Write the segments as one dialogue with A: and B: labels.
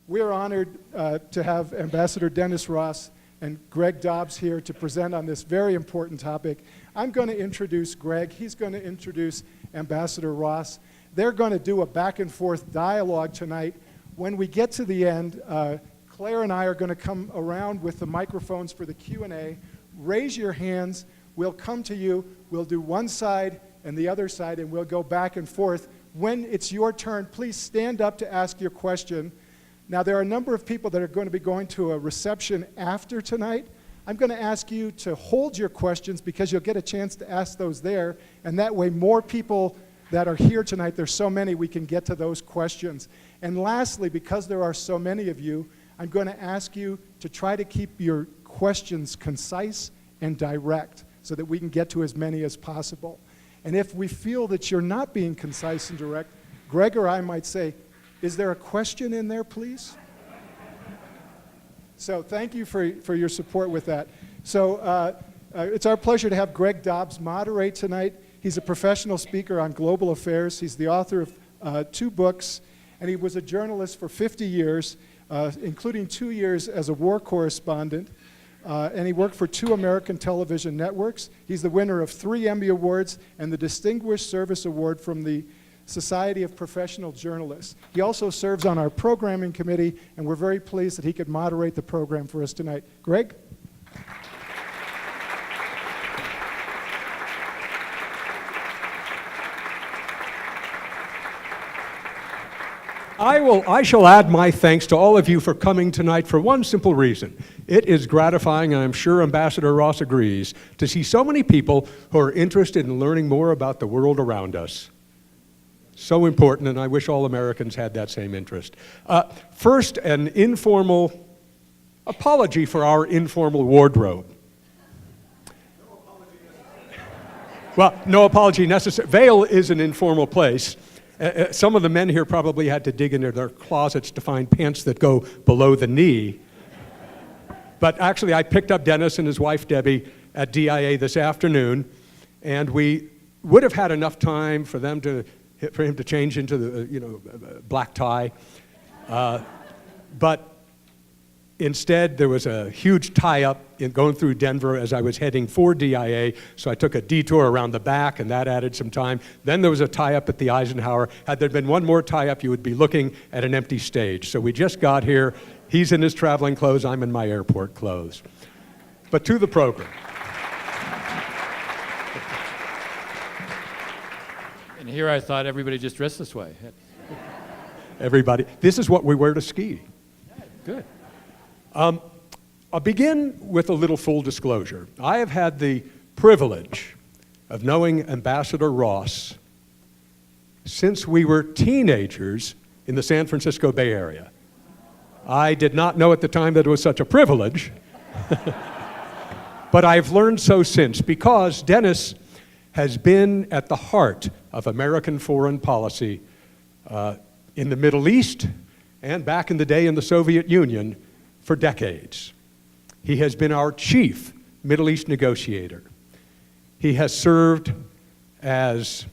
A: We're honored to have Ambassador Dennis Ross and Greg Dobbs here to present on this very important topic. I'm going to introduce Greg. He's going to introduce Ambassador Ross. They're going to do a back and forth dialogue tonight. When we get to the end, Claire and I are going to come around with the microphones for the Q&A. Raise your hands. We'll come to you. We'll do one side and the other side, and we'll go back and forth. When it's your turn, please stand up to ask your question. Now, there are a number of people that are going to be going to a reception after tonight. I'm going to ask you to hold your questions because you'll get a chance to ask those there, and that way more people that are here tonight, there's so many, we can get to those questions. And lastly, because there are so many of you, I'm going to ask you to try to keep your questions concise and direct so that we can get to as many as possible. And if we feel that you're not being concise and direct, Greg or I might say, is there a question in there, please? So thank you for your support with that. So it's our pleasure to have Greg Dobbs moderate tonight. He's a professional speaker on global affairs. He's the author of 2 books, and he was a journalist for 50 years, including 2 years as a war correspondent. And he worked for 2 American television networks. He's the winner of 3 Emmy Awards and the Distinguished Service Award from the Society of Professional Journalists. He also serves on our programming committee, and we're very pleased that he could moderate the program for us tonight. Greg?
B: I shall add my thanks to all of you for coming tonight for one simple reason. It is gratifying, and I'm sure Ambassador Ross agrees, to see so many people who are interested in learning more about the world around us. So important, and I wish all Americans had that same interest. First, an informal apology for our informal wardrobe. No apology necessary. Well, no apology necessary. Vail is an informal place. Some of the men here probably had to dig into their closets to find pants that go below the knee. But actually, I picked up Dennis and his wife, Debbie, at DIA this afternoon, and we would have had enough time for him to change into the black tie. But instead, there was a huge tie-up in going through Denver as I was heading for DIA, so I took a detour around the back, and that added some time. Then there was a tie-up at the Eisenhower. Had there been one more tie-up, you would be looking at an empty stage. So we just got here. He's in his traveling clothes. I'm in my airport clothes. But to the program.
C: And here I thought everybody just dressed this way.
B: Everybody. This is what we wear to ski.
C: Yeah, good.
B: I'll begin with a little full disclosure. I have had the privilege of knowing Ambassador Ross since we were teenagers in the San Francisco Bay Area. I did not know at the time that it was such a privilege, but I've learned so since, because Dennis has been at the heart of American foreign policy in the Middle East and back in the day in the Soviet Union for decades. He has been our chief Middle East negotiator. He has served as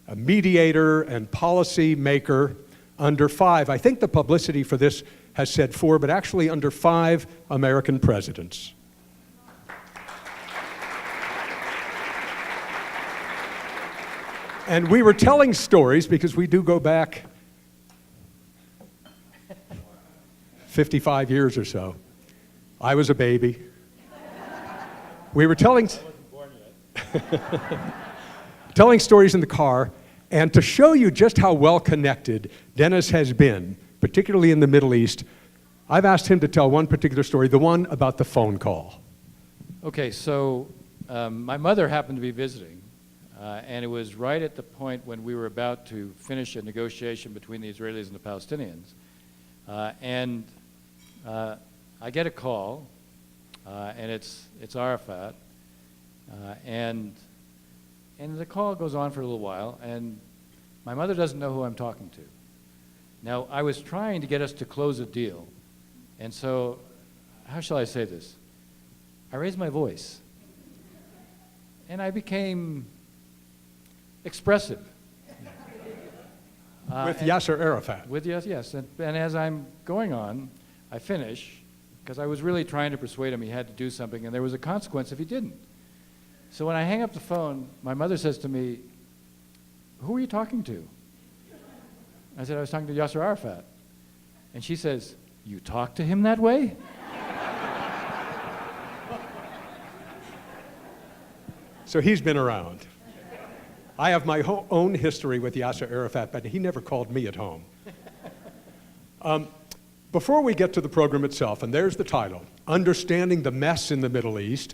B: a mediator and policy maker under 5. I think the publicity for this has said 4, but actually under 5 American presidents. And we were telling stories, because we do go back 55 years or so. I was a baby. We were telling stories in the car, and to show you just how well connected Dennis has been, particularly in the Middle East, I've asked him to tell one particular story, the one about the phone call.
C: Okay, so my mother happened to be visiting, and it was right at the point when we were about to finish a negotiation between the Israelis and the Palestinians. I get a call, and it's Arafat, and the call goes on for a little while, and my mother doesn't know who I'm talking to. Now, I was trying to get us to close a deal, and so, how shall I say this? I raised my voice, and I became expressive.
B: With Yasser Arafat.
C: With yes. And as I'm going on, I finish, because I was really trying to persuade him he had to do something, and there was a consequence if he didn't. So when I hang up the phone, my mother says to me, "Who are you talking to?" I said, "I was talking to Yasser Arafat." And she says, "You talk to him that way?"
B: So he's been around. I have my own history with Yasser Arafat, but he never called me at home. Before we get to the program itself, and there's the title, Understanding the Mess in the Middle East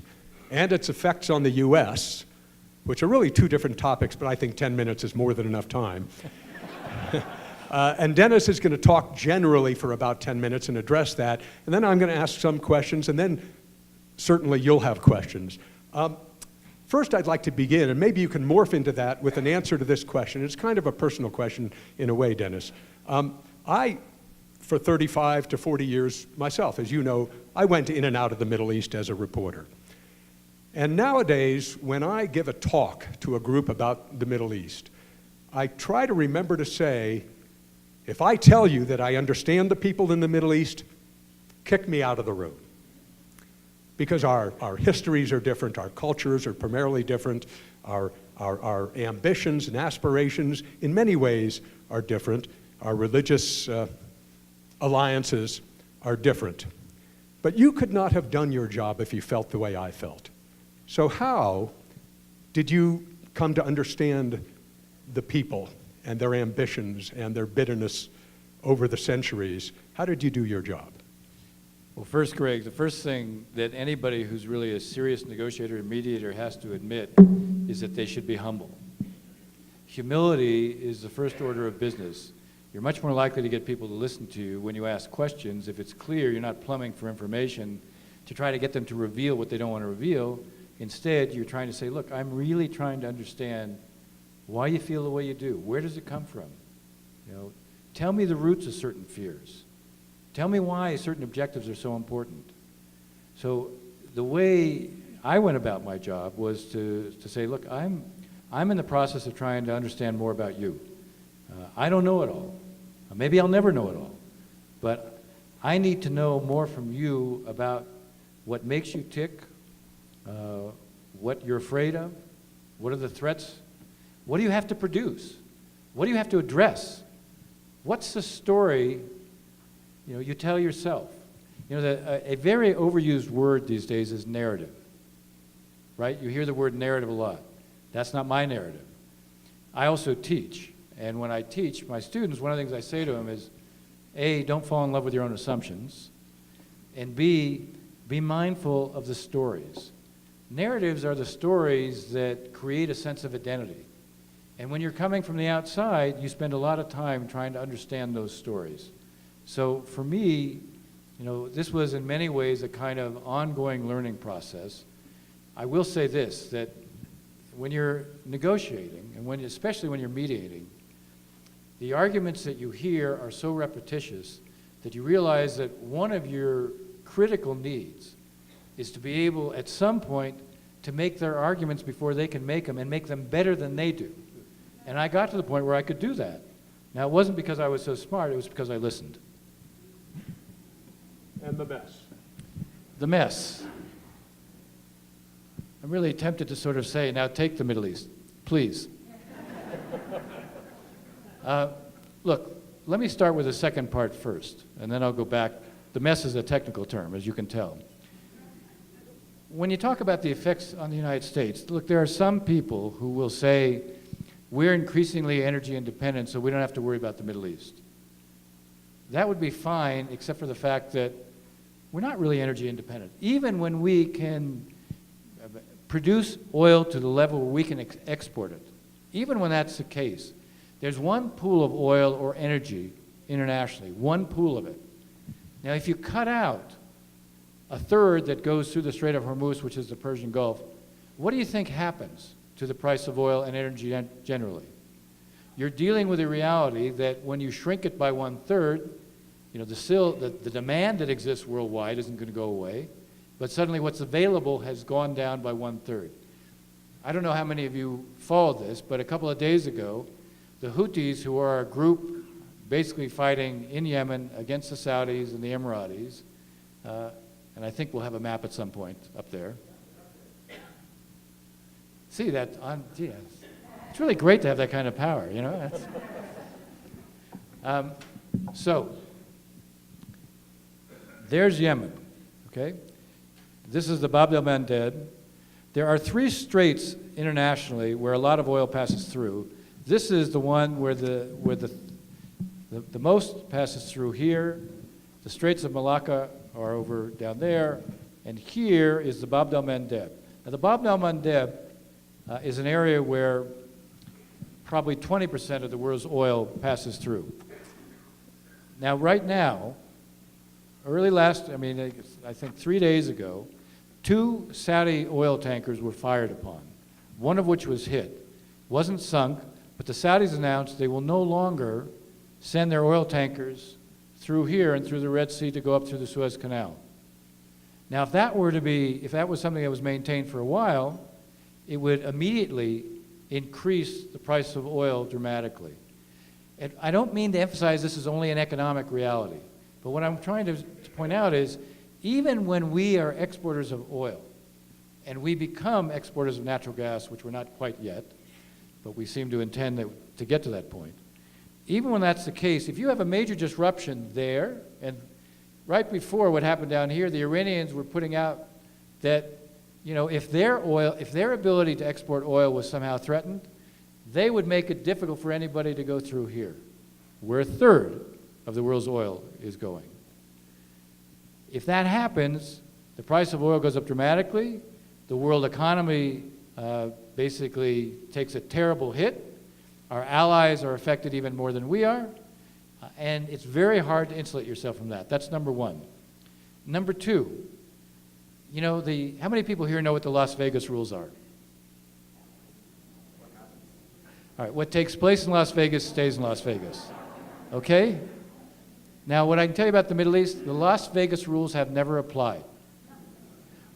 B: and Its Effects on the U.S., which are really two different topics, but I think 10 minutes is more than enough time. And Dennis is going to talk generally for about 10 minutes and address that, and then I'm going to ask some questions, and then certainly you'll have questions. First, I'd like to begin, and maybe you can morph into that with an answer to this question. It's kind of a personal question in a way, Dennis. I, for 35 to 40 years myself, as you know, I went in and out of the Middle East as a reporter. And nowadays, when I give a talk to a group about the Middle East, I try to remember to say, if I tell you that I understand the people in the Middle East, kick me out of the room. Because our histories are different, our cultures are primarily different, our ambitions and aspirations in many ways are different, our religious alliances are different. But you could not have done your job if you felt the way I felt. So how did you come to understand the people and their ambitions and their bitterness over the centuries? How did you do your job?
C: Well, first, Greg, the first thing that anybody who's really a serious negotiator or mediator has to admit is that they should be humble. Humility is the first order of business. You're much more likely to get people to listen to you when you ask questions if it's clear you're not plumbing for information to try to get them to reveal what they don't want to reveal. Instead, you're trying to say, look, I'm really trying to understand why you feel the way you do. Where does it come from? Tell me the roots of certain fears. Tell me why certain objectives are so important. So the way I went about my job was to say, look, I'm in the process of trying to understand more about you. I don't know it all. Maybe I'll never know it all. But I need to know more from you about what makes you tick, what you're afraid of, what are the threats, what do you have to produce, what do you have to address, what's the story you tell yourself. A very overused word these days is narrative, right? You hear the word narrative a lot. That's not my narrative. I also teach, and when I teach my students, one of the things I say to them is, A, don't fall in love with your own assumptions, and B, be mindful of the stories. Narratives are the stories that create a sense of identity. And when you're coming from the outside, you spend a lot of time trying to understand those stories. So for me, this was in many ways a kind of ongoing learning process. I will say this, that when you're negotiating, and especially when you're mediating, the arguments that you hear are so repetitious that you realize that one of your critical needs is to be able, at some point, to make their arguments before they can make them and make them better than they do. And I got to the point where I could do that. Now, it wasn't because I was so smart, it was because I listened.
B: And the mess.
C: The mess. I'm really tempted to sort of say, now take the Middle East, please. Look, let me start with the second part first, and then I'll go back. The mess is a technical term, as you can tell. When you talk about the effects on the United States, look, there are some people who will say, we're increasingly energy independent, so we don't have to worry about the Middle East. That would be fine, except for the fact that we're not really energy independent. Even when we can produce oil to the level where we can export it, even when that's the case, there's one pool of oil or energy internationally, one pool of it. Now, if you cut out a third that goes through the Strait of Hormuz, which is the Persian Gulf, what do you think happens to the price of oil and energy generally? You're dealing with a reality that when you shrink it by 1/3, the demand that exists worldwide isn't going to go away, but suddenly what's available has gone down by 1/3. I don't know how many of you followed this, but a couple of days ago, the Houthis, who are a group basically fighting in Yemen against the Saudis and the Emiratis, and I think we'll have a map at some point up there. See that on, gee, it's really great to have that kind of power, you know? So, there's Yemen, okay? This is the Bab el-Mandeb. There are 3 straits internationally where a lot of oil passes through. This is the one where the most passes through here. The Straits of Malacca are over down there, and here is the Bab el-Mandeb. Now, the Bab el-Mandeb is an area where probably 20% of the world's oil passes through. Now, right now, I think 3 days ago, 2 Saudi oil tankers were fired upon, one of which was hit. Wasn't sunk, but the Saudis announced they will no longer send their oil tankers through here and through the Red Sea to go up through the Suez Canal. Now, if that was something that was maintained for a while, it would immediately increase the price of oil dramatically. And I don't mean to emphasize this is only an economic reality, but what I'm trying to point out is even when we are exporters of oil and we become exporters of natural gas, which we're not quite yet, but we seem to intend to get to that point, even when that's the case, if you have a major disruption there, and right before what happened down here, the Iranians were putting out that, you know, if their ability to export oil was somehow threatened, they would make it difficult for anybody to go through here, where 1/3 of the world's oil is going. If that happens, the price of oil goes up dramatically, the world economy basically takes a terrible hit, our allies are affected even more than we are, and it's very hard to insulate yourself from that. That's number one. Number two, you know, how many people here know what the Las Vegas rules are? All right, what takes place in Las Vegas stays in Las Vegas, okay? Now, what I can tell you about the Middle East, the Las Vegas rules have never applied.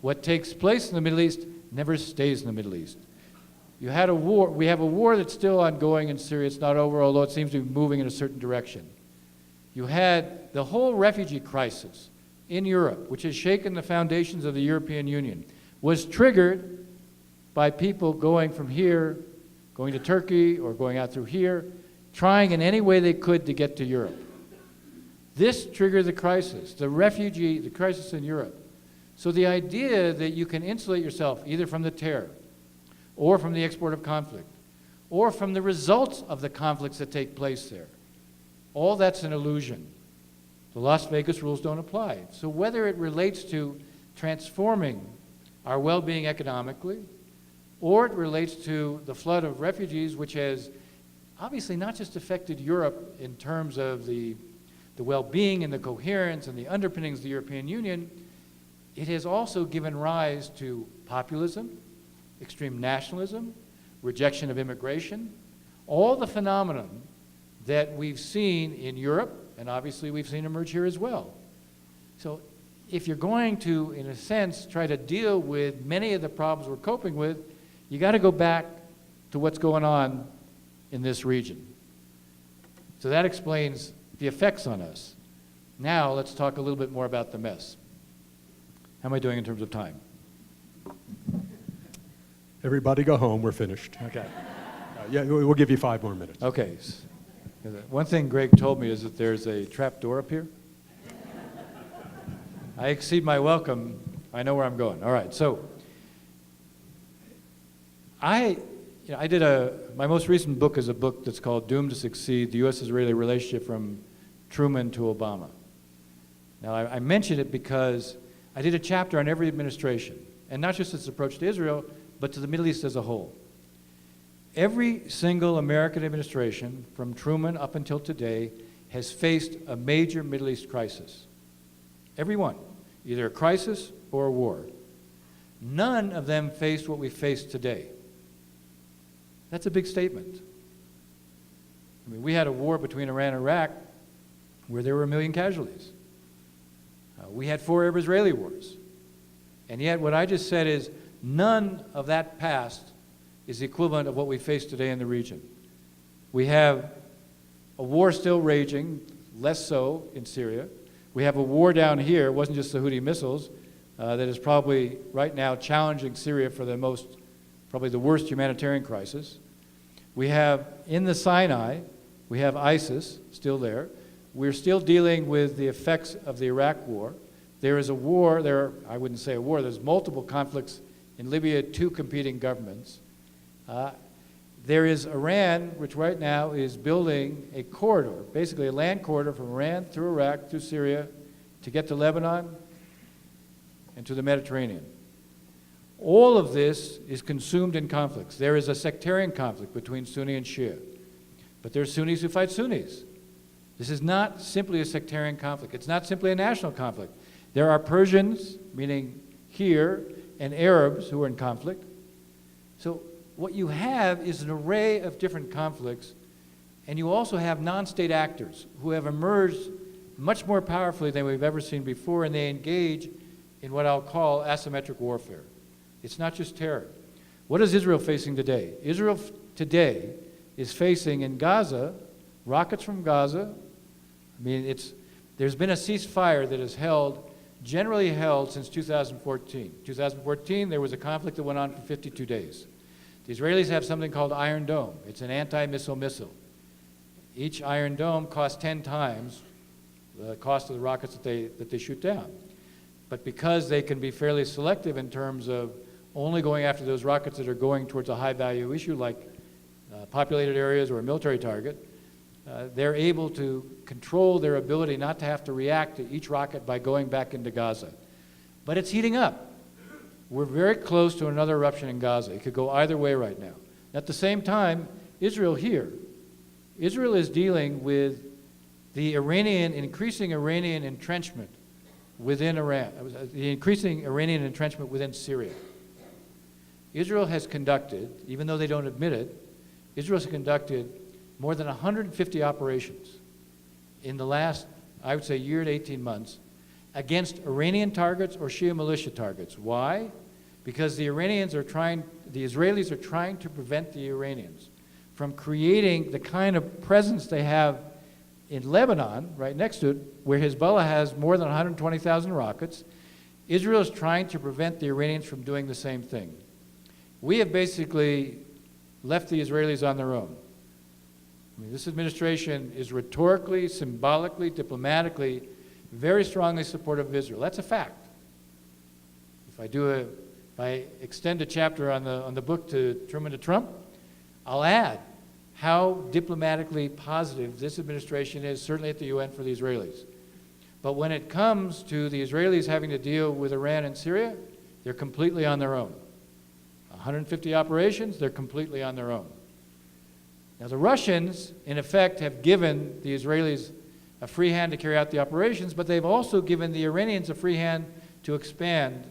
C: What takes place in the Middle East never stays in the Middle East. You had a war, we have a war that's still ongoing in Syria, it's not over, although it seems to be moving in a certain direction. You had the whole refugee crisis in Europe, which has shaken the foundations of the European Union, was triggered by people going from here, going to Turkey, or going out through here, trying in any way they could to get to Europe. This triggered the crisis, the crisis in Europe. So the idea that you can insulate yourself either from the terror, or from the export of conflict, or from the results of the conflicts that take place there, all that's an illusion. The Las Vegas rules don't apply. So whether it relates to transforming our well-being economically, or it relates to the flood of refugees, which has obviously not just affected Europe in terms of the well-being and the coherence and the underpinnings of the European Union, it has also given rise to populism, extreme nationalism, rejection of immigration, all the phenomenon that we've seen in Europe, and obviously we've seen emerge here as well. So if you're going to, in a sense, try to deal with many of the problems we're coping with, you got to go back to what's going on in this region. So that explains the effects on us. Now let's talk a little bit more about the mess. How am I doing in terms of time?
B: Everybody go home, we're finished.
C: Okay.
B: Yeah, we'll give you 5 more minutes.
C: Okay. One thing Greg told me is that there's a trap door up here. I exceed my welcome. I know where I'm going. All right. So my most recent book is a book that's called Doomed to Succeed, the U.S.-Israeli Relationship from Truman to Obama. Now, I mention it because I did a chapter on every administration, and not just its approach to Israel, but to the Middle East as a whole. Every single American administration, from Truman up until today, has faced a major Middle East crisis. Every one, either a crisis or a war. None of them faced what we face today. That's a big statement. I mean, we had a war between Iran and Iraq where there were 1 million casualties. We had 4 Arab-Israeli wars. And yet what I just said is none of that past is the equivalent of what we face today in the region. We have a war still raging, less so in Syria. We have a war down here, it wasn't just the Houthi missiles, that is probably right now challenging Syria for probably the worst humanitarian crisis. We have in the Sinai, we have ISIS still there. We're still dealing with the effects of the Iraq war. There is a war, I wouldn't say a war, there's multiple conflicts in Libya, 2 competing governments. There is Iran, which right now is building a corridor, basically a land corridor from Iran through Iraq, through Syria, to get to Lebanon and to the Mediterranean. All of this is consumed in conflicts. There is a sectarian conflict between Sunni and Shia, but there are Sunnis who fight Sunnis. This is not simply a sectarian conflict. It's not simply a national conflict. There are Persians, meaning here, and Arabs who are in conflict. So what you have is an array of different conflicts, and you also have non-state actors who have emerged much more powerfully than we've ever seen before, and they engage in what I'll call asymmetric warfare. It's not just terror. What is Israel facing today? Israel today is facing in Gaza, rockets from Gaza. I mean, there's been a ceasefire that is generally held since 2014. 2014, there was a conflict that went on for 52 days. The Israelis have something called Iron Dome. It's an anti-missile missile. Each Iron Dome costs 10 times the cost of the rockets that they shoot down. But because they can be fairly selective in terms of only going after those rockets that are going towards a high-value issue like populated areas or a military target, they're able to control their ability not to have to react to each rocket by going back into Gaza. But it's heating up. We're very close to another eruption in Gaza. It could go either way right now. At the same time, Israel is dealing with the increasing Iranian entrenchment within Iran, the increasing Iranian entrenchment within Syria. Israel has conducted, even though they don't admit it, Israel has conducted more than 150 operations in the last, I would say, year to 18 months against Iranian targets or Shia militia targets. Why? Because the Israelis are trying to prevent the Iranians from creating the kind of presence they have in Lebanon, right next to it, where Hezbollah has more than 120,000 rockets. Israel is trying to prevent the Iranians from doing the same thing. We have basically left the Israelis on their own. I mean, this administration is rhetorically, symbolically, diplomatically, very strongly supportive of Israel. That's a fact. If I extend a chapter on the book to Truman to Trump, I'll add how diplomatically positive this administration is, certainly at the UN for the Israelis. But when it comes to the Israelis having to deal with Iran and Syria, they're completely on their own. 150 operations, they're completely on their own. Now the Russians, in effect, have given the Israelis a free hand to carry out the operations, but they've also given the Iranians a free hand to expand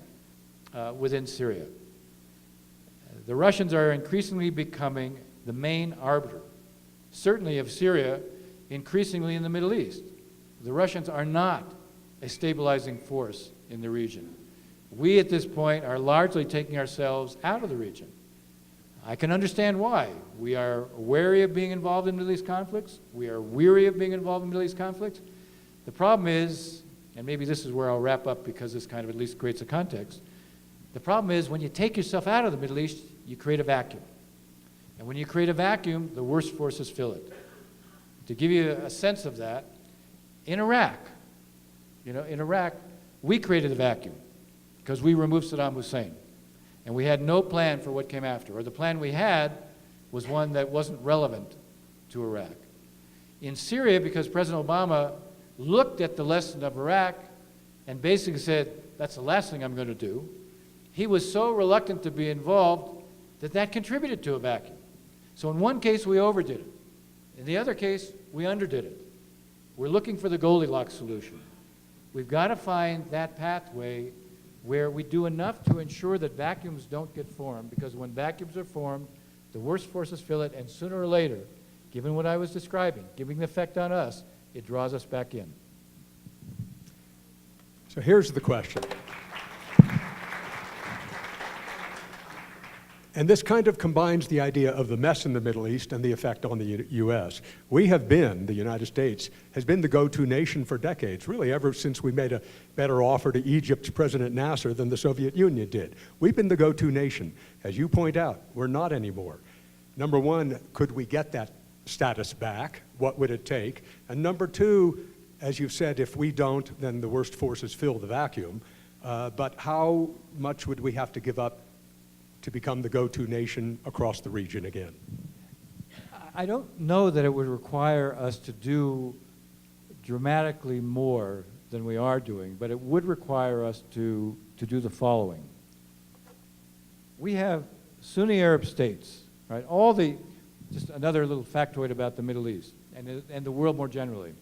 C: within Syria. The Russians are increasingly becoming the main arbiter, certainly of Syria, increasingly in the Middle East. The Russians are not a stabilizing force in the region. We, at this point, are largely taking ourselves out of the region. I can understand why. We are wary of being involved in Middle East conflicts. We are weary of being involved in Middle East conflicts. The problem is, and maybe this is where I'll wrap up because this kind of at least creates a context, the problem is when you take yourself out of the Middle East, you create a vacuum. And when you create a vacuum, the worst forces fill it. To give you a sense of that, in Iraq, we created a vacuum because we removed Saddam Hussein. And we had no plan for what came after, or the plan we had was one that wasn't relevant to Iraq. In Syria, because President Obama looked at the lesson of Iraq and basically said, that's the last thing I'm going to do, he was so reluctant to be involved that contributed to a vacuum. So in one case, we overdid it. In the other case, we underdid it. We're looking for the Goldilocks solution. We've got to find that pathway where we do enough to ensure that vacuums don't get formed, because when vacuums are formed, the worst forces fill it, and sooner or later, given what I was describing, giving the effect on us, it draws us back in.
B: So here's the question. And this kind of combines the idea of the mess in the Middle East and the effect on the U.S. We have been, the United States, has been the go-to nation for decades, really ever since we made a better offer to Egypt's President Nasser than the Soviet Union did. We've been the go-to nation. As you point out, we're not anymore. Number one, could we get that status back? What would it take? And number two, as you've said, if we don't, then the worst forces fill the vacuum. But how much would we have to give up to become the go-to nation across the region again?
C: I don't know that it would require us to do dramatically more than we are doing, but it would require us to do the following. We have Sunni Arab states, right? Just another little factoid about the Middle East and the world more generally.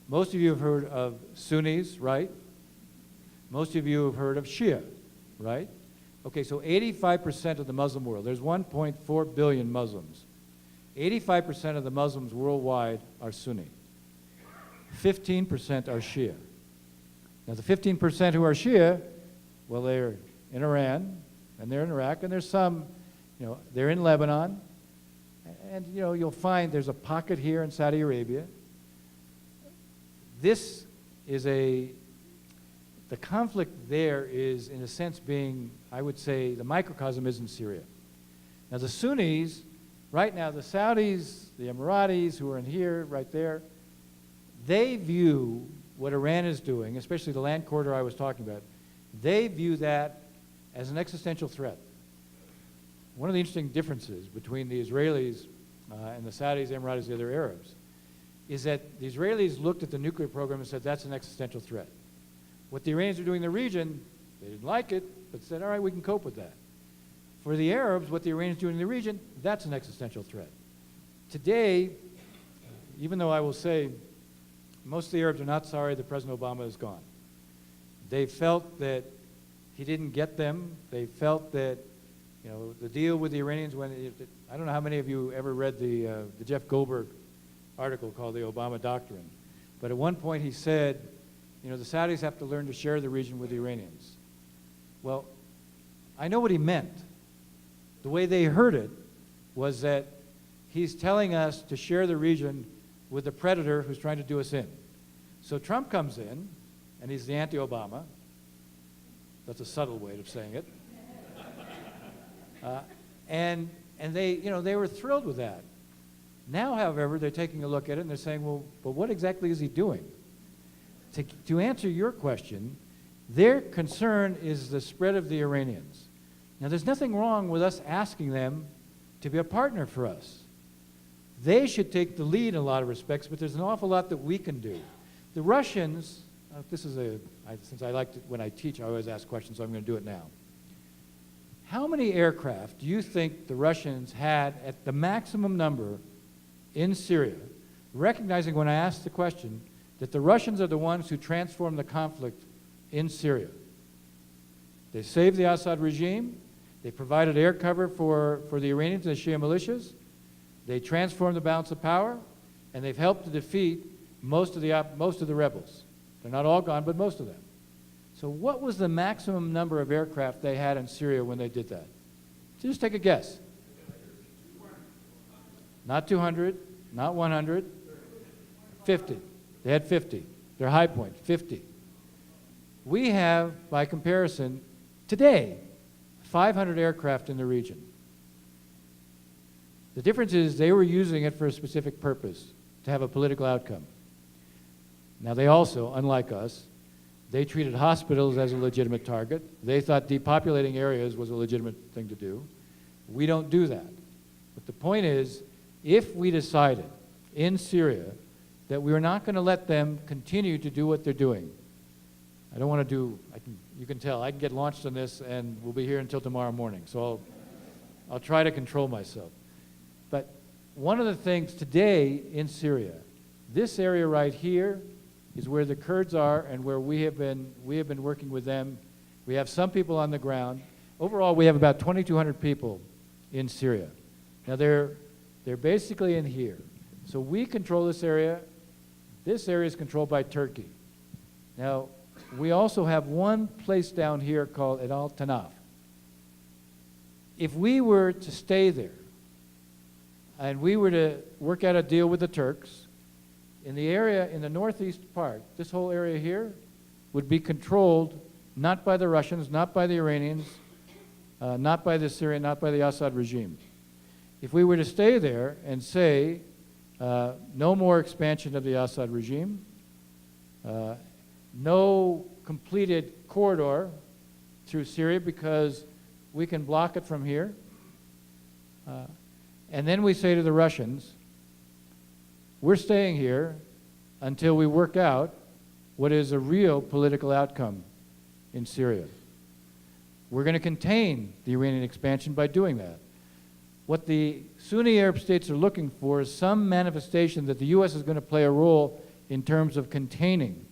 C: Most of you have heard of Sunnis, right? Most of you have heard of Shia, right? Okay, so 85% of the Muslim world, there's 1.4 billion Muslims. 85% of the Muslims worldwide are Sunni. 15% are Shia. Now the 15% who are Shia, well, they're in Iran, and they're in Iraq, and there's some, they're in Lebanon, and you'll find there's a pocket here in Saudi Arabia. This is the conflict there is, in a sense, being, I would say, the microcosm is in Syria. Now the Sunnis, right now, the Saudis, the Emiratis, who are in here, right there, they view what Iran is doing, especially the land corridor I was talking about, they view that as an existential threat. One of the interesting differences between the Israelis and the Saudis, the Emiratis, the other Arabs, is that the Israelis looked at the nuclear program and said, that's an existential threat. What the Iranians are doing in the region, they didn't like it, but said, all right, we can cope with that. For the Arabs, what the Iranians are doing in the region, that's an existential threat. Today, even though I will say most of the Arabs are not sorry that President Obama is gone. They felt that he didn't get them. They felt that, the deal with the Iranians, I don't know how many of you ever read the Jeff Goldberg article called The Obama Doctrine, but at one point he said, the Saudis have to learn to share the region with the Iranians. Well, I know what he meant. The way they heard it was that he's telling us to share the region with the predator who's trying to do us in. So Trump comes in, and he's the anti-Obama. That's a subtle way of saying it. And they were thrilled with that. Now, however, they're taking a look at it and they're saying, well, but what exactly is he doing? To answer your question, their concern is the spread of the Iranians. Now, there's nothing wrong with us asking them to be a partner for us. They should take the lead in a lot of respects, but there's an awful lot that we can do. The Russians, since I like to, when I teach, I always ask questions, so I'm going to do it now. How many aircraft do you think the Russians had at the maximum number in Syria, recognizing when I asked the question that the Russians are the ones who transformed the conflict in Syria? They saved the Assad regime. They provided air cover for the Iranians and the Shia militias. They transformed the balance of power, and they've helped to defeat most of the rebels. They're not all gone, but most of them. So what was the maximum number of aircraft they had in Syria when they did that? Just take a guess. Not 200, not 100, 50. They had 50. Their high point, 50. We have, by comparison, today, 500 aircraft in the region. The difference is they were using it for a specific purpose, to have a political outcome. Now they also, unlike us, they treated hospitals as a legitimate target. They thought depopulating areas was a legitimate thing to do. We don't do that. But the point is, if we decided in Syria that we were not going to let them continue to do what they're doing, I don't want to do, you can tell, I can get launched on this and we'll be here until tomorrow morning. So I'll try to control myself. But one of the things today in Syria, this area right here is where the Kurds are and where we have been working with them. We have some people on the ground. Overall, we have about 2,200 people in Syria. Now they're basically in here. So we control this area. This area is controlled by Turkey. Now, we also have one place down here called Al Tanaf. if we were to stay there and we were to work out a deal with the Turks, in the area, in the northeast part, this whole area here would be controlled not by the Russians, not by the Iranians, not by the Syrian, not by the Assad regime. If we were to stay there and say, no more expansion of the Assad regime, no completed corridor through Syria because we can block it from here, and then we say to the Russians, we're staying here until we work out what is a real political outcome in Syria. We're going to contain the Iranian expansion by doing that. What the Sunni Arab states are looking for is some manifestation that the U.S. is going to play a role in terms of containing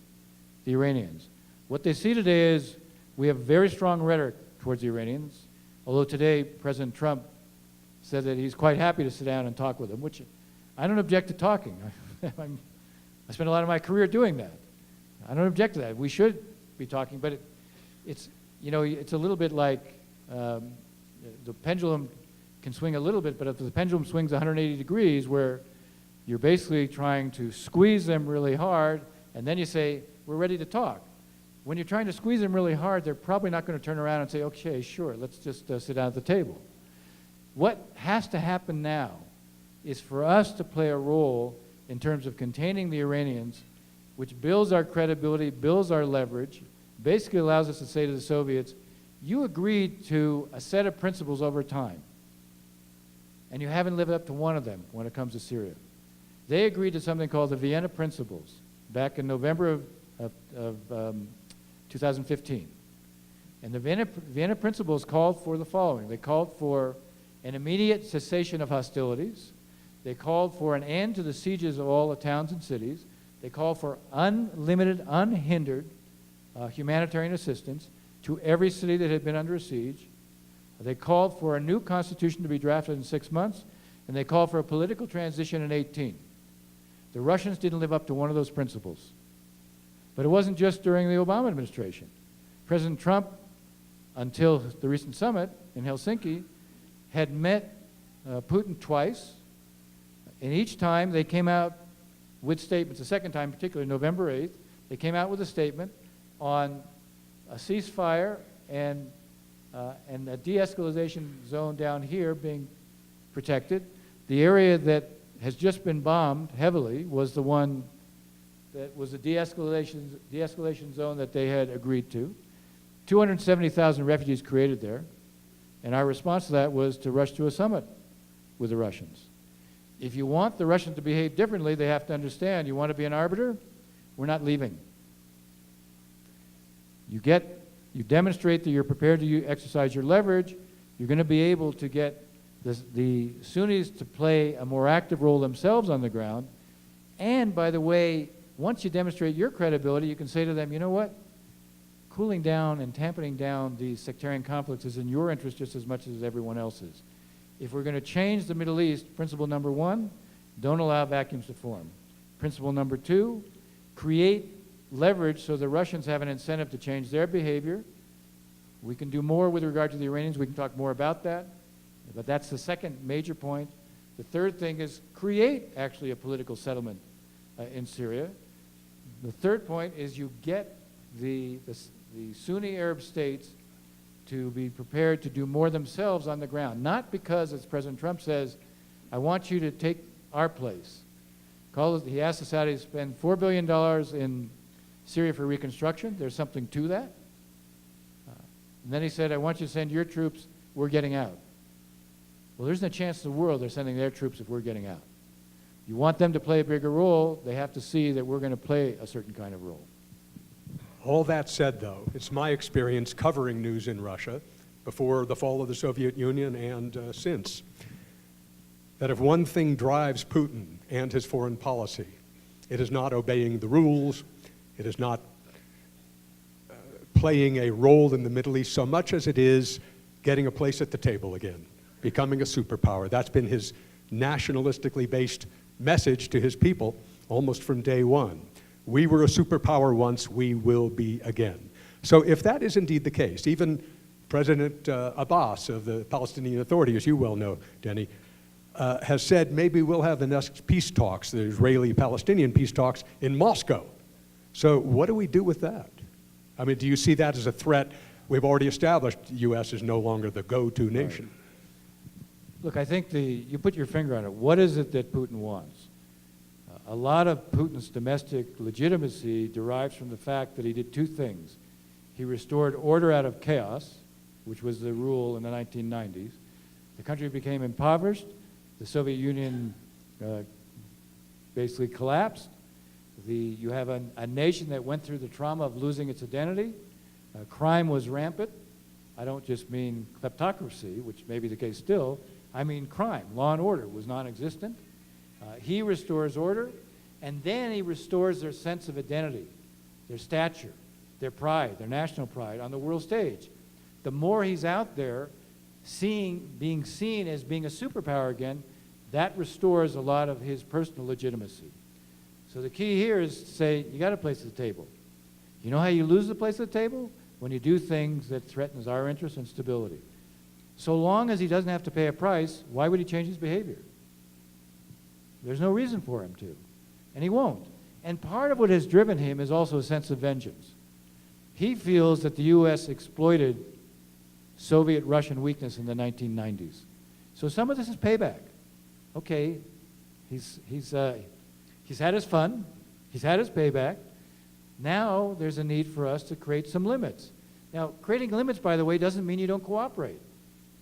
C: the Iranians. What they see today is we have very strong rhetoric towards the Iranians, although today President Trump said that he's quite happy to sit down and talk with them, which I don't object to talking. I spent a lot of my career doing that. I don't object to that. We should be talking, but it's a little bit like the pendulum can swing a little bit, but if the pendulum swings 180 degrees, where you're basically trying to squeeze them really hard, and then you say, we're ready to talk. When you're trying to squeeze them really hard, they're probably not going to turn around and say, okay, sure, let's just sit down at the table. What has to happen now is for us to play a role in terms of containing the Iranians, which builds our credibility, builds our leverage, basically allows us to say to the Soviets, you agreed to a set of principles over time, and you haven't lived up to one of them when it comes to Syria. They agreed to something called the Vienna Principles back in November of 2015. And the Vienna Principles called for the following. They called for an immediate cessation of hostilities. They called for an end to the sieges of all the towns and cities. They called for unlimited, unhindered humanitarian assistance to every city that had been under a siege. They called for a new constitution to be drafted in 6 months, and they called for a political transition in 18. The Russians didn't live up to one of those principles. But it wasn't just during the Obama administration. President Trump, until the recent summit in Helsinki, had met Putin twice, and each time they came out with statements. The second time, particularly November 8th, they came out with a statement on a ceasefire and a de-escalation zone down here being protected. The area that has just been bombed heavily was the one that was a de-escalation zone that they had agreed to. 270,000 refugees created there, and our response to that was to rush to a summit with the Russians. If you want the Russians to behave differently, they have to understand, you want to be an arbiter? We're not leaving. You demonstrate that you're prepared to exercise your leverage, you're going to be able to get the Sunnis to play a more active role themselves on the ground. And by the way, once you demonstrate your credibility, you can say to them, you know what? Cooling down and tamping down these sectarian conflicts is in your interest just as much as everyone else's. If we're going to change the Middle East, principle number 1, don't allow vacuums to form. Principle number 2, create leverage so the Russians have an incentive to change their behavior. We can do more with regard to the Iranians. We can talk more about that. But that's the second major point. The third thing is create actually a political settlement in Syria. The third point is you get the Sunni Arab states to be prepared to do more themselves on the ground. Not because, as President Trump says, I want you to take our place. He asked the Saudis to spend $4 billion in Syria for reconstruction. There's something to that. And then he said, I want you to send your troops. We're getting out. Well, there isn't a chance in the world they're sending their troops if we're getting out. You want them to play a bigger role, they have to see that we're going to play a certain kind of role.
B: All that said, though, it's my experience covering news in Russia before the fall of the Soviet Union and since, that if one thing drives Putin and his foreign policy, it is not obeying the rules, it is not playing a role in the Middle East so much as it is getting a place at the table again, becoming a superpower. That's been his nationalistically based message to his people almost from day one. We were a superpower once, we will be again. So if that is indeed the case, even President Abbas of the Palestinian Authority, as you well know, Denny, has said maybe we'll have the next peace talks, the Israeli-Palestinian peace talks, in Moscow. So what do we do with that? I mean, do you see that as a threat? We've already established the U.S. is no longer the go-to nation.
C: Right. Look, I think you put your finger on it. What is it that Putin wants? A lot of Putin's domestic legitimacy derives from the fact that he did two things. He restored order out of chaos, which was the rule in the 1990s. The country became impoverished. The Soviet Union basically collapsed. You have a nation that went through the trauma of losing its identity. Crime was rampant. I don't just mean kleptocracy, which may be the case still. I mean crime. Law and order was non-existent. He restores order, and then he restores their sense of identity, their stature, their pride, their national pride on the world stage. The more he's out there being seen as being a superpower again, that restores a lot of his personal legitimacy. So the key here is to say, you got a place at the table. You know how you lose the place at the table? When you do things that threatens our interests and stability. So long as he doesn't have to pay a price, why would he change his behavior? There's no reason for him to, and he won't. And part of what has driven him is also a sense of vengeance. He feels that the U.S. exploited Soviet-Russian weakness in the 1990s. So some of this is payback. Okay, he's had his fun, he's had his payback. Now there's a need for us to create some limits. Now, creating limits, by the way, doesn't mean you don't cooperate.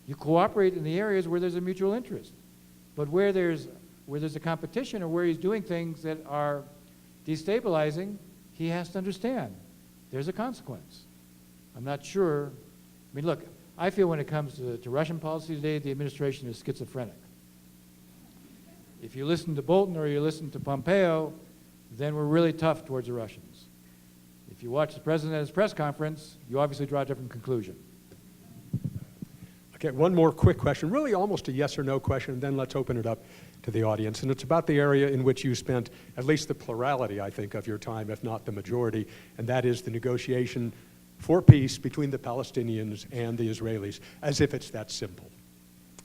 C: You cooperate in the areas where there's a mutual interest. But where there's a competition or where he's doing things that are destabilizing, he has to understand there's a consequence. I'm not sure. I mean, look, I feel when it comes to Russian policy today, the administration is schizophrenic. If you listen to Bolton or you listen to Pompeo, then we're really tough towards the Russians. If you watch the president at his press conference, you obviously draw a different conclusion.
B: Okay, one more quick question, really almost a yes or no question, and then let's open it up to the audience. And it's about the area in which you spent at least the plurality, I think, of your time, if not the majority, and that is the negotiation for peace between the Palestinians and the Israelis, as if it's that simple.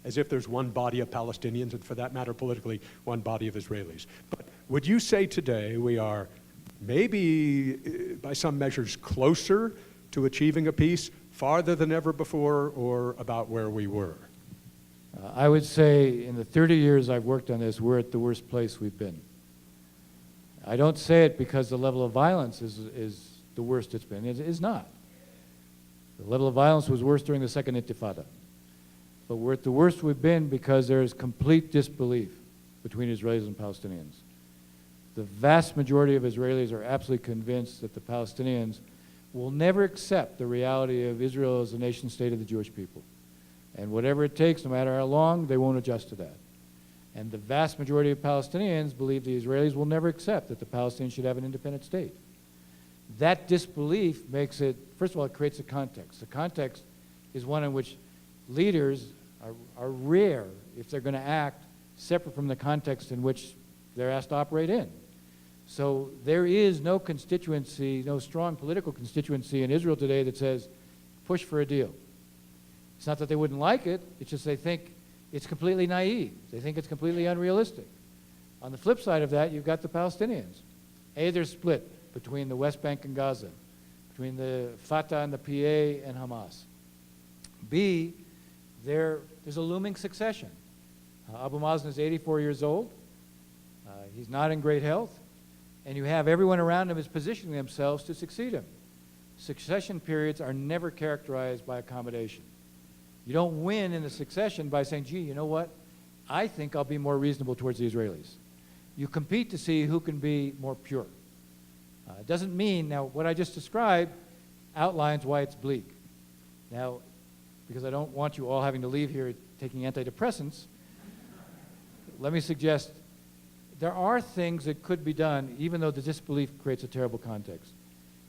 B: As if there's one body of Palestinians, and for that matter, politically, one body of Israelis. But would you say today we are maybe, by some measures, closer to achieving a peace, farther than ever before, or about where we were?
C: I would say in the 30 years I've worked on this, we're at the worst place we've been. I don't say it because the level of violence is the worst it's been. It is not. The level of violence was worse during the Second Intifada. But we're at the worst we've been because there is complete disbelief between Israelis and Palestinians. The vast majority of Israelis are absolutely convinced that the Palestinians will never accept the reality of Israel as a nation state of the Jewish people. And whatever it takes, no matter how long, they won't adjust to that. And the vast majority of Palestinians believe the Israelis will never accept that the Palestinians should have an independent state. That disbelief makes it, first of all, it creates a context. The context is one in which leaders are rare if they're going to act separate from the context in which they're asked to operate in. So there is no constituency, no strong political constituency in Israel today that says, push for a deal. It's not that they wouldn't like it, it's just they think it's completely naive. They think it's completely unrealistic. On the flip side of that, you've got the Palestinians. A, they're split between the West Bank and Gaza, between the Fatah and the PA and Hamas. B, there's a looming succession. Abu Mazen is 84 years old. He's not in great health. And you have everyone around him is positioning themselves to succeed him. Succession periods are never characterized by accommodation. You don't win in the succession by saying, gee, you know what? I think I'll be more reasonable towards the Israelis. You compete to see who can be more pure. It doesn't mean, now what I just described outlines why it's bleak. Now, because I don't want you all having to leave here taking antidepressants, let me suggest there are things that could be done even though the disbelief creates a terrible context.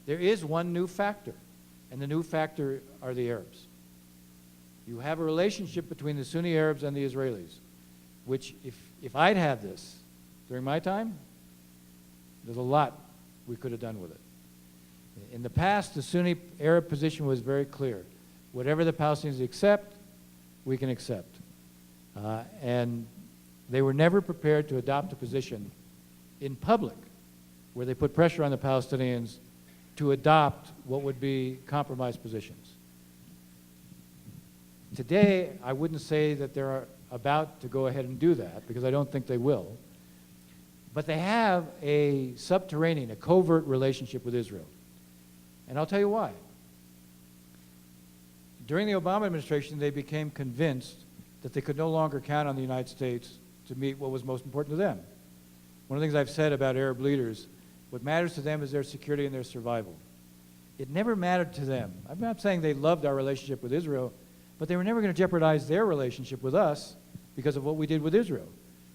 C: There is one new factor, and the new factor are the Arabs. You have a relationship between the Sunni Arabs and the Israelis, which if I'd had this during my time, there's a lot we could have done with it. In the past, the Sunni Arab position was very clear. whatever the Palestinians accept, we can accept. And they were never prepared to adopt a position in public where they put pressure on the Palestinians to adopt what would be compromised positions. Today, I wouldn't say that they're about to go ahead and do that, because I don't think they will. But they have a subterranean, a covert relationship with Israel. And I'll tell you why. During the Obama administration, they became convinced that they could no longer count on the United States to meet what was most important to them. One of the things I've said about Arab leaders, what matters to them is their security and their survival. It never mattered to them. I'm not saying they loved our relationship with Israel, but they were never going to jeopardize their relationship with us because of what we did with Israel.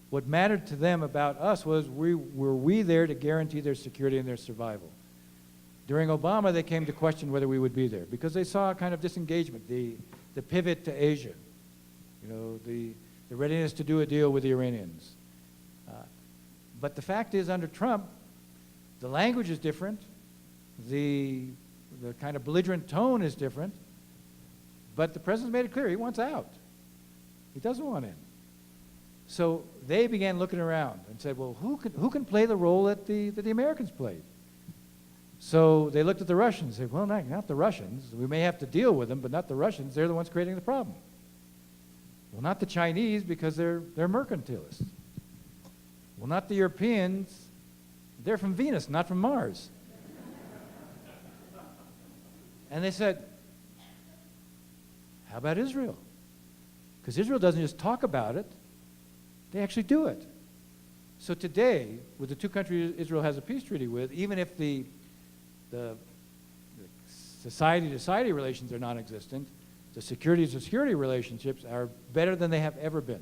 C: What mattered to them about us was, were we there to guarantee their security and their survival? During Obama, they came to question whether we would be there because they saw a kind of disengagement, the pivot to Asia, the readiness to do a deal with the Iranians. But the fact is, under Trump, the language is different, the kind of belligerent tone is different, but the president's made it clear he wants out. He doesn't want in. So they began looking around and said, well, who can play the role that the Americans played? So they looked at the Russians and said, well, not the Russians. We may have to deal with them, but not the Russians. They're the ones creating the problem. Well, not the Chinese, because they're mercantilists. Well, not the Europeans. They're from Venus, not from Mars. And they said, how about Israel? Because Israel doesn't just talk about it, they actually do it. So today, with the two countries Israel has a peace treaty with, even if the society-to-society relations are non-existent, the security-to-security relationships are better than they have ever been.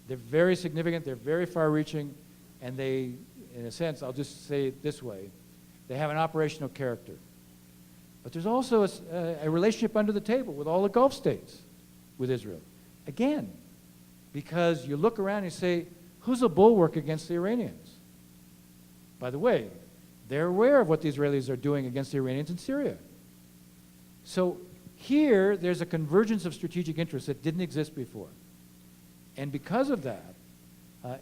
C: They're very significant, they're very far-reaching, and they, in a sense, I'll just say it this way, they have an operational character. But there's also a relationship under the table with all the Gulf states with Israel. Again, because you look around and you say, who's a bulwark against the Iranians? By the way, they're aware of what the Israelis are doing against the Iranians in Syria. So here, there's a convergence of strategic interests that didn't exist before. And because of that,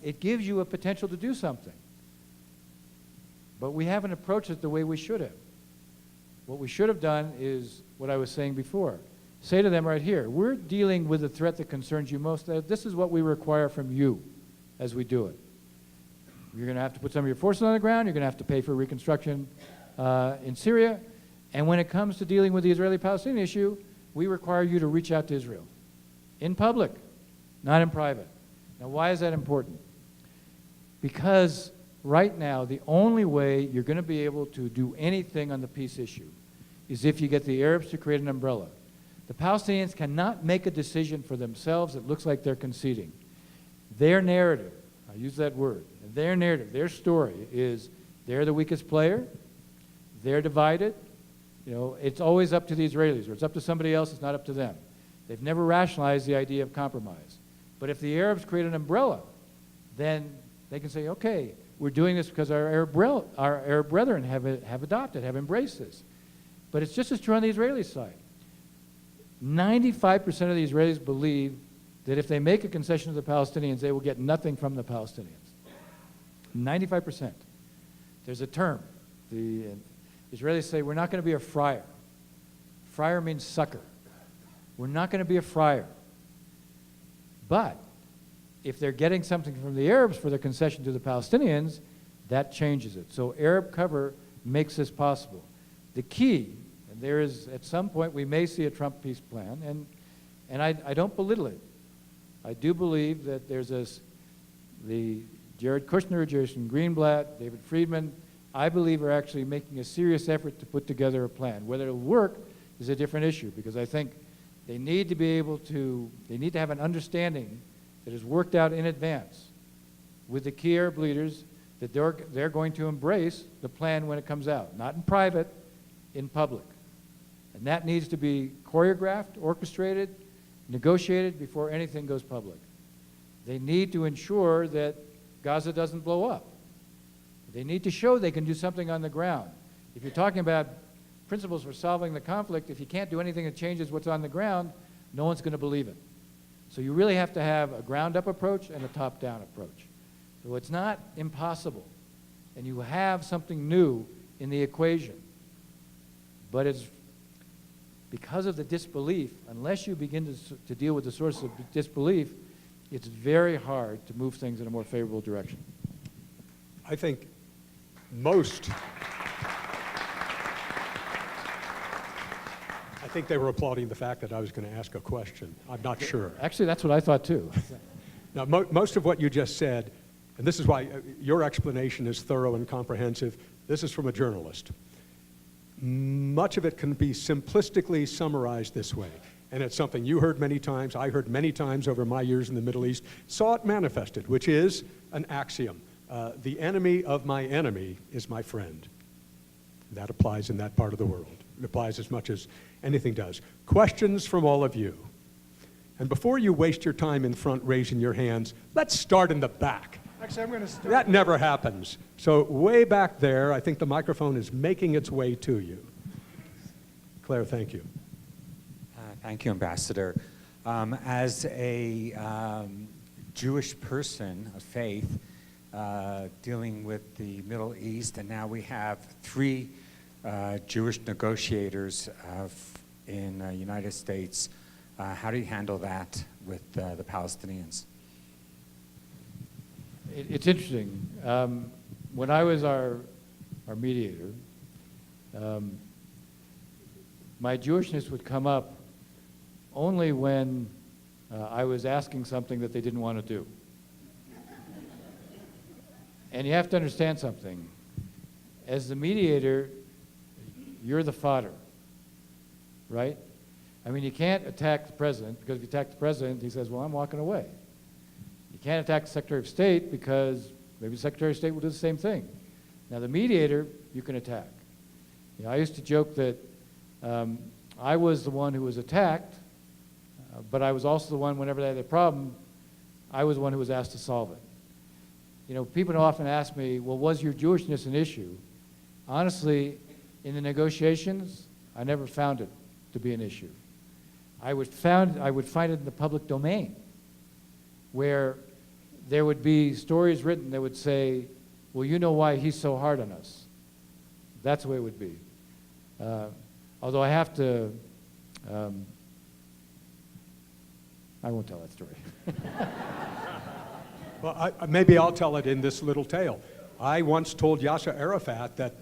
C: it gives you a potential to do something. But we haven't approached it the way we should have. What we should have done is what I was saying before. Say to them right here, we're dealing with the threat that concerns you most. This is what we require from you as we do it. You're going to have to put some of your forces on the ground. You're going to have to pay for reconstruction in Syria. And when it comes to dealing with the Israeli-Palestinian issue, we require you to reach out to Israel in public, not in private. Now, why is that important? Because right now, the only way you're going to be able to do anything on the peace issue is if you get the Arabs to create an umbrella. The Palestinians cannot make a decision for themselves that looks like they're conceding. Their narrative, I use that word, their narrative, their story is they're the weakest player, they're divided. It's always up to the Israelis, or it's up to somebody else, it's not up to them. They've never rationalized the idea of compromise. But if the Arabs create an umbrella, then they can say, okay, we're doing this because our Arab brethren have adopted, have embraced this. But it's just as true on the Israeli side. 95% of the Israelis believe that if they make a concession to the Palestinians, they will get nothing from the Palestinians. 95%. There's a term. The Israelis say, we're not going to be a friar. Friar means sucker. We're not going to be a friar. But if they're getting something from the Arabs for their concession to the Palestinians, that changes it. So Arab cover makes this possible. The key, and there is, at some point, we may see a Trump peace plan, and I don't belittle it. I do believe that there's the Jared Kushner, Jason Greenblatt, David Friedman, I believe are actually making a serious effort to put together a plan. Whether it'll work is a different issue, because I think they need to be able to, they need to have an understanding that is worked out in advance with the key Arab leaders that they're going to embrace the plan when it comes out, not in private, in public. And that needs to be choreographed, orchestrated, negotiated before anything goes public. They need to ensure that Gaza doesn't blow up. They need to show they can do something on the ground. If you're talking about principles for solving the conflict, if you can't do anything that changes what's on the ground, no one's going to believe it. So you really have to have a ground-up approach and a top-down approach. So it's not impossible, and you have something new in the equation. But it's because of the disbelief, unless you begin to deal with the source of disbelief, it's very hard to move things in a more favorable direction.
B: I think most, I think they were applauding the fact that I was going to ask a question. I'm not sure.
C: Actually, that's what I thought too.
B: Now, most of what you just said, and this is why your explanation is thorough and comprehensive, this is from a journalist. Much of it can be simplistically summarized this way, and it's something you heard many times, I heard many times over my years in the Middle East, saw it manifested, which is an axiom. The enemy of my enemy is my friend. That applies in that part of the world. It applies as much as anything does. Questions from all of you. And before you waste your time in front raising your hands, let's start in the back.
A: Actually, I'm going to start.
B: That never happens. So way back there, I think the microphone is making its way to you. Claire, thank you.
D: Thank you, Ambassador. As a Jewish person of faith dealing with the Middle East, and now we have 3 Jewish negotiators in the United States, how do you handle that with the Palestinians?
C: It's interesting. When I was our mediator, my Jewishness would come up only when I was asking something that they didn't want to do. And you have to understand something. As the mediator, you're the fodder, right? I mean, you can't attack the president, because if you attack the president, he says, well, I'm walking away. You can't attack the Secretary of State, because maybe the Secretary of State will do the same thing. Now, the mediator, you can attack. You know, I used to joke that I was the one who was attacked, but I was also the one, whenever they had a problem, I was the one who was asked to solve it. You know, people often ask me, well, was your Jewishness an issue? Honestly, in the negotiations, I never found it to be an issue. I would find it in the public domain, where there would be stories written that would say, well, you know why he's so hard on us. That's the way it would be. Although I have to, I won't tell that story.
B: Well, maybe I'll tell it in this little tale. I once told Yasser Arafat that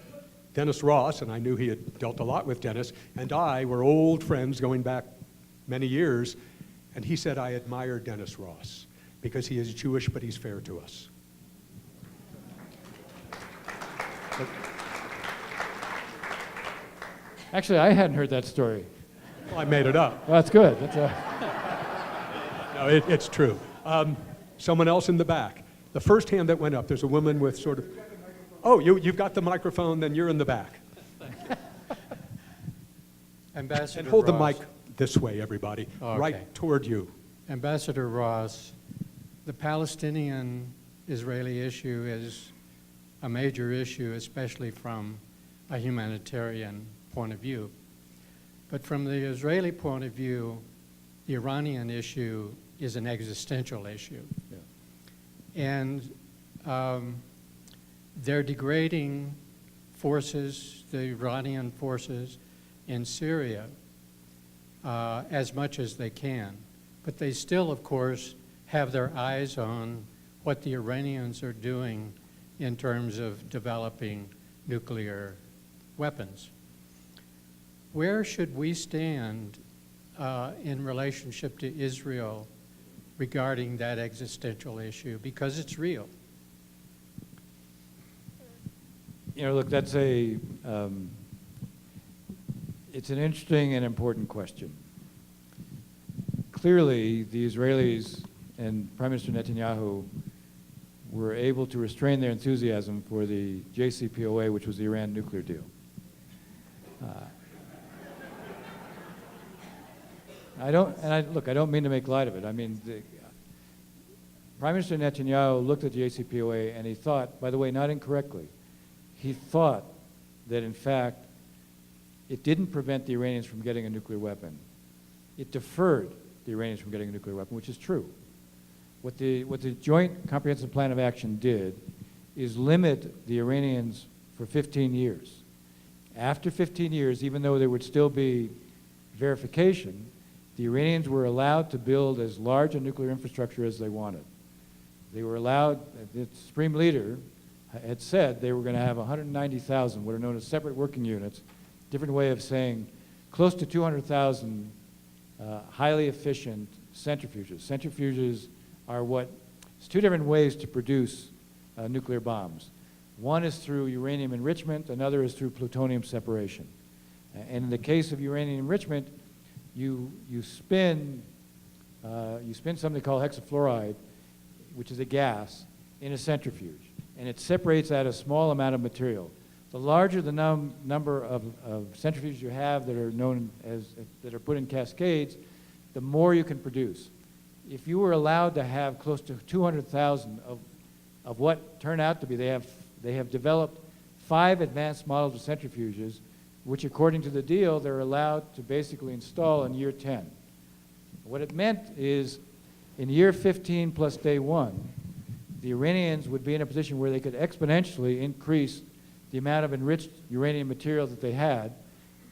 B: Dennis Ross, and I knew he had dealt a lot with Dennis, and I were old friends going back many years, and he said, I admire Dennis Ross because he is Jewish, but he's fair to us.
C: Actually, I hadn't heard that story.
B: Well, I made it up.
C: Well, that's good.
B: No, it's true. Someone else in the back. The first hand that went up, there's a woman with sort of, oh, you've got the microphone, then you're in the back.
E: Ambassador
B: And hold
E: Ross.
B: the mic this way, everybody,
E: Okay.
B: right toward you.
E: Ambassador Ross, the Palestinian-Israeli issue is a major issue, especially from a humanitarian point of view. But from the Israeli point of view, the Iranian issue is an existential issue.
C: Yeah.
E: And they're degrading forces, the Iranian forces in Syria, as much as they can. But they still, of course, have their eyes on what the Iranians are doing in terms of developing nuclear weapons. Where should we stand in relationship to Israel regarding that existential issue? Because it's real.
C: You know, look, that's it's an interesting and important question. Clearly, the Israelis and Prime Minister Netanyahu were able to restrain their enthusiasm for the JCPOA, which was the Iran nuclear deal. I don't mean to make light of it. I mean, Prime Minister Netanyahu looked at the JCPOA and he thought, by the way, not incorrectly, he thought that in fact It didn't prevent the Iranians from getting a nuclear weapon. It deferred the Iranians from getting a nuclear weapon, which is true. What the Joint Comprehensive Plan of Action did is limit the Iranians for 15 years. After 15 years, even though there would still be verification, the Iranians were allowed to build as large a nuclear infrastructure as they wanted. They were allowed, the Supreme Leader had said they were going to have 190,000, what are known as separate working units, different way of saying close to 200,000 highly efficient centrifuges. Centrifuges are it's two different ways to produce nuclear bombs. One is through uranium enrichment, another is through plutonium separation. And in the case of uranium enrichment, you spin something called hexafluoride, which is a gas, in a centrifuge, and it separates out a small amount of material. The larger the number of centrifuges you have that are known as that are put in cascades, the more you can produce. If you were allowed to have close to 200,000 of what turned out to be, they have developed 5 advanced models of centrifuges, which according to the deal, they're allowed to basically install in year 10. What it meant is in year 15 plus day 1, the Iranians would be in a position where they could exponentially increase the amount of enriched uranium material that they had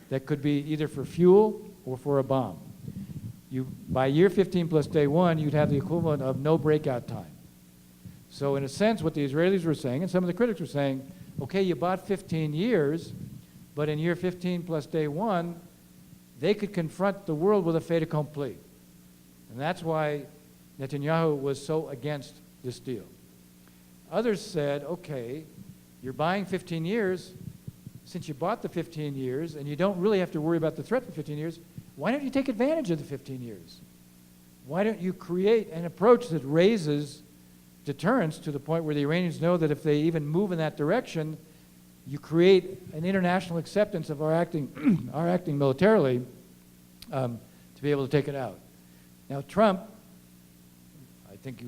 C: that could be either for fuel or for a bomb. By year 15 plus day 1, you'd have the equivalent of no breakout time. So in a sense, what the Israelis were saying, and some of the critics were saying, okay, you bought 15 years, but in year 15 plus day 1, they could confront the world with a fait accompli. And that's why Netanyahu was so against this deal. Others said, okay, you're buying 15 years. Since you bought the 15 years and you don't really have to worry about the threat for 15 years, why don't you take advantage of the 15 years? Why don't you create an approach that raises deterrence to the point where the Iranians know that if they even move in that direction, you create an international acceptance of our acting, our acting militarily to be able to take it out. Now, Trump, I think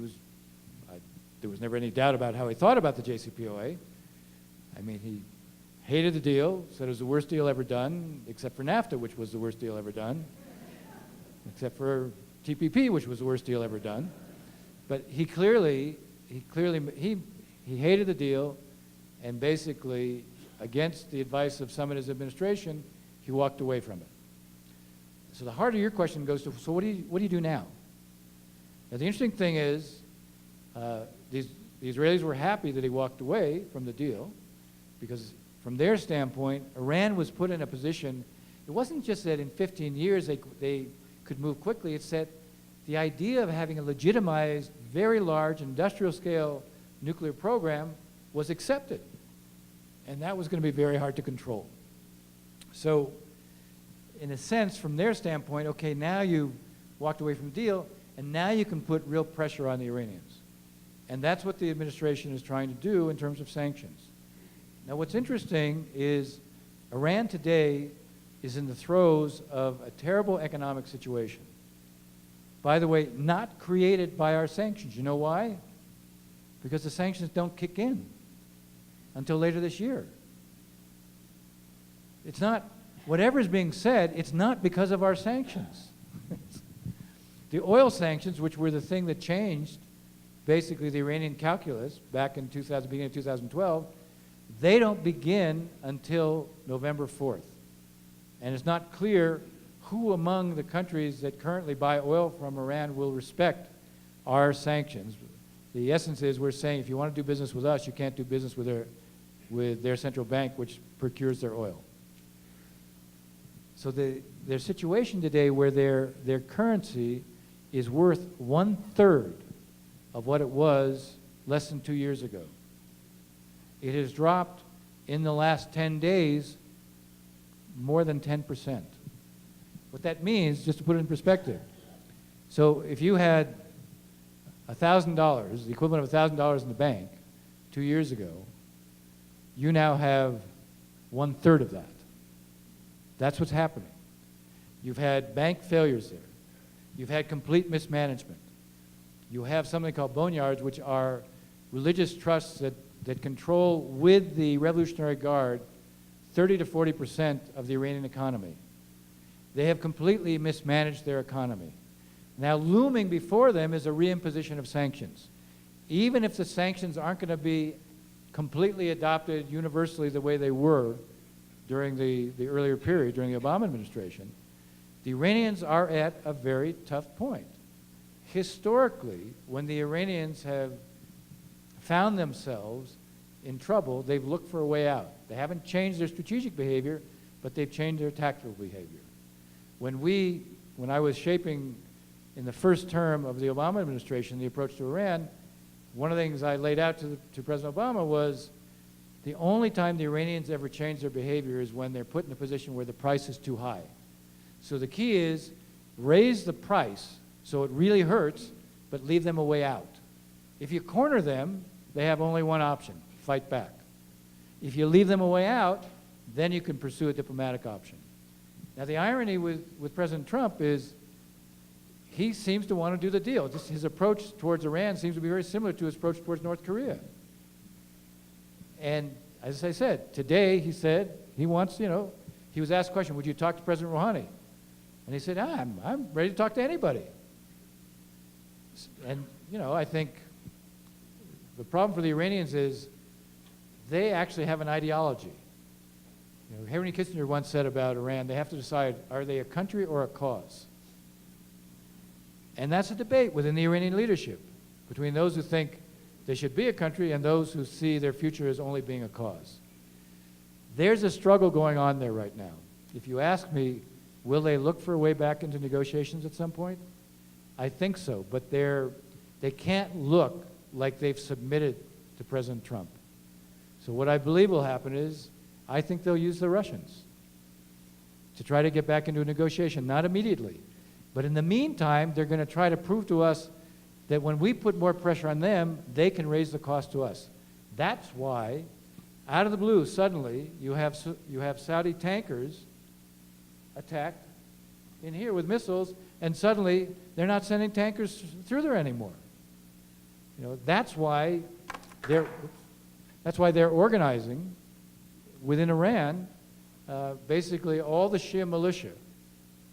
C: there was never any doubt about how he thought about the JCPOA. I mean, he hated the deal, said it was the worst deal ever done, except for NAFTA, which was the worst deal ever done, except for TPP, which was the worst deal ever done. But he hated the deal, and basically, against the advice of some in his administration, he walked away from it. So the heart of your question goes to, so what do you do now? Now, the interesting thing is, the Israelis were happy that he walked away from the deal, because from their standpoint, Iran was put in a position, it wasn't just that in 15 years they could move quickly, it's that the idea of having a legitimized, very large industrial scale nuclear program was accepted. And that was going to be very hard to control. So, in a sense, from their standpoint, okay, now you walked away from the deal, and now you can put real pressure on the Iranians. And that's what the administration is trying to do in terms of sanctions. Now, what's interesting is Iran today is in the throes of a terrible economic situation. By the way, not created by our sanctions. You know why? Because the sanctions don't kick in until later this year. It's not, whatever is being said, it's not because of our sanctions. The oil sanctions, which were the thing that changed basically the Iranian calculus back in beginning of 2012, they don't begin until November 4th. And it's not clear who among the countries that currently buy oil from Iran will respect our sanctions. The essence is we're saying if you want to do business with us, you can't do business with their central bank, which procures their oil. So their situation today where their currency is worth 1/3 of what it was less than 2 years ago. It has dropped in the last 10 days more than 10%. What that means, just to put it in perspective, so if you had $1,000, the equivalent of $1,000 in the bank 2 years ago, you now have 1/3 of that. That's what's happening. You've had bank failures there. You've had complete mismanagement. You have something called boneyards, which are religious trusts that control with the Revolutionary Guard 30 to 40% of the Iranian economy. They have completely mismanaged their economy. Now, looming before them is a reimposition of sanctions. Even if the sanctions aren't going to be completely adopted universally the way they were during the earlier period, during the Obama administration, the Iranians are at a very tough point. Historically, when the Iranians have found themselves in trouble, they've looked for a way out. They haven't changed their strategic behavior, but they've changed their tactical behavior. When I was shaping in the first term of the Obama administration the approach to Iran, one of the things I laid out to President Obama was the only time the Iranians ever change their behavior is when they're put in a position where the price is too high. So the key is raise the price so it really hurts, but leave them a way out. If you corner them, they have only one option: fight back. If you leave them a way out, then you can pursue a diplomatic option. Now, the irony with President Trump is he seems to want to do the deal. Just his approach towards Iran seems to be very similar to his approach towards North Korea. And as I said, today he said he wants, he was asked a question, would you talk to President Rouhani? And he said, I'm ready to talk to anybody. And, I think the problem for the Iranians is they actually have an ideology. Henry Kissinger once said about Iran, they have to decide, are they a country or a cause? And that's a debate within the Iranian leadership between those who think they should be a country and those who see their future as only being a cause. There's a struggle going on there right now. If you ask me, will they look for a way back into negotiations at some point? I think so, but they can't look like they've submitted to President Trump. So what I believe will happen is, I think they'll use the Russians to try to get back into a negotiation, not immediately. But in the meantime, they're going to try to prove to us that when we put more pressure on them, they can raise the cost to us. That's why, out of the blue, suddenly, you have Saudi tankers attacked in here with missiles, and suddenly they're not sending tankers through there anymore. That's why they're organizing within Iran, basically all the Shia militia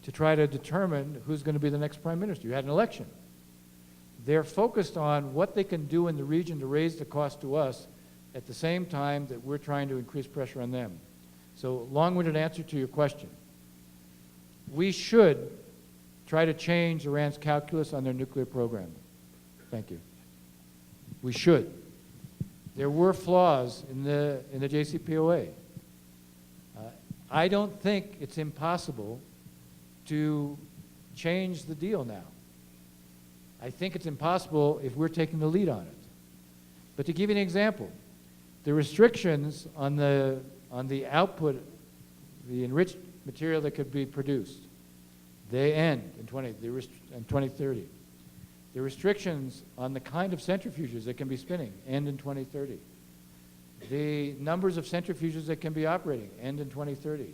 C: to try to determine who's going to be the next prime minister. You had an election. They're focused on what they can do in the region to raise the cost to us at the same time that we're trying to increase pressure on them. So, long-winded answer to your question. We should try to change Iran's calculus on their nuclear program. Thank you. We should. There were flaws in the JCPOA. I don't think it's impossible to change the deal now. I think it's impossible if we're taking the lead on it. But to give you an example, the restrictions on the output, the enriched material that could be produced, they end in 2030. The restrictions on the kind of centrifuges that can be spinning end in 2030. The numbers of centrifuges that can be operating end in 2030.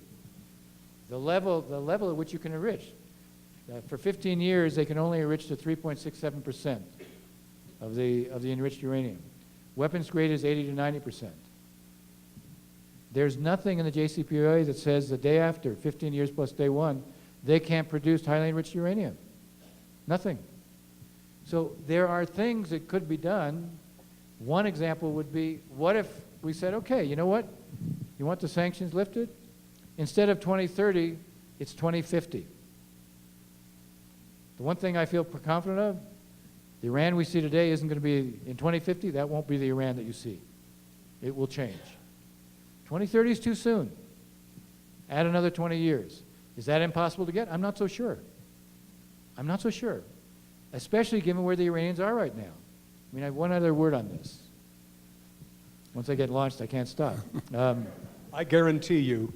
C: The level at which you can enrich. For 15 years, they can only enrich to 3.67% of the enriched uranium. Weapons grade is 80 to 90%. There's nothing in the JCPOA that says the day after, 15 years plus day one, they can't produce highly enriched uranium. Nothing. So there are things that could be done. One example would be, what if we said, okay, you know what? You want the sanctions lifted? Instead of 2030, it's 2050. The one thing I feel confident of, the Iran we see today isn't going to be in 2050. That won't be the Iran that you see. It will change. 2030 is too soon. Add another 20 years. Is that impossible to get? I'm not so sure. I'm not so sure, especially given where the Iranians are right now. I mean, I have one other word on this. Once I get launched, I can't stop.
B: I guarantee you,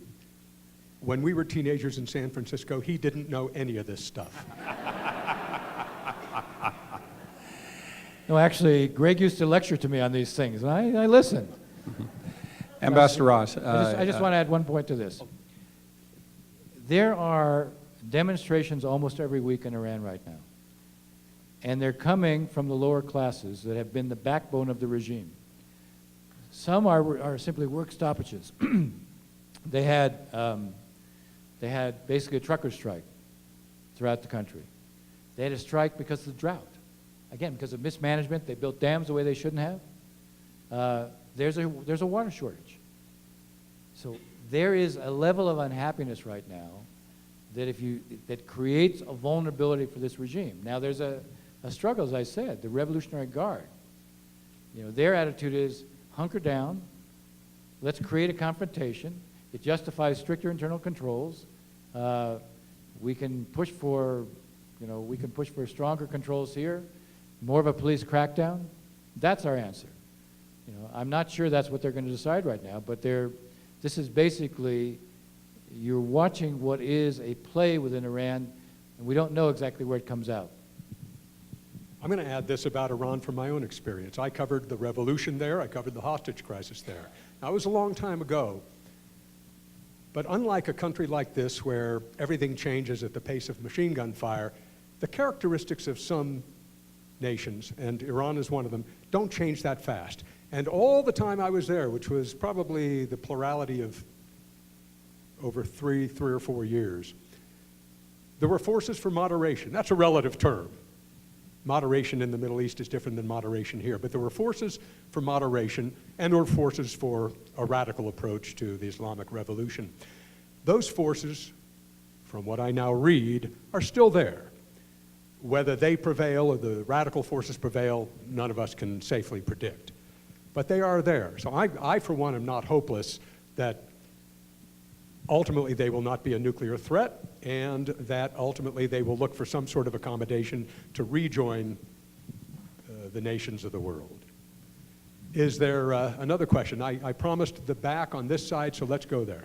B: when we were teenagers in San Francisco, he didn't know any of this stuff.
C: No, actually, Greg used to lecture to me on these things, and I listened.
F: Ambassador Ross.
C: I just want to add one point to this. There are demonstrations almost every week in Iran right now. And they're coming from the lower classes that have been the backbone of the regime. Some are simply work stoppages. they had basically a trucker strike throughout the country. They had a strike because of the drought. Again, because of mismanagement, they built dams the way they shouldn't have. There's a water shortage. So there is a level of unhappiness right now that creates a vulnerability for this regime. Now there's a struggle, as I said, the Revolutionary Guard. Their attitude is hunker down, let's create a confrontation. It justifies stricter internal controls. We can push for stronger controls here, more of a police crackdown. That's our answer. I'm not sure that's what they're going to decide right now, but this is basically, you're watching what is a play within Iran, and we don't know exactly where it comes out.
B: I'm going to add this about Iran from my own experience. I covered the revolution there. I covered the hostage crisis there. Now, it was a long time ago, but unlike a country like this where everything changes at the pace of machine gun fire, the characteristics of some nations, and Iran is one of them, don't change that fast. And all the time I was there, which was probably the plurality of over three or 4 years, there were forces for moderation. That's a relative term. Moderation in the Middle East is different than moderation here, but there were forces for moderation and or forces for a radical approach to the Islamic Revolution. Those forces, from what I now read, are still there. Whether they prevail or the radical forces prevail, none of us can safely predict. But they are there. So I, for one, am not hopeless that ultimately they will not be a nuclear threat and that ultimately they will look for some sort of accommodation to rejoin the nations of the world. Is there another question? I promised the back on this side, so let's go there.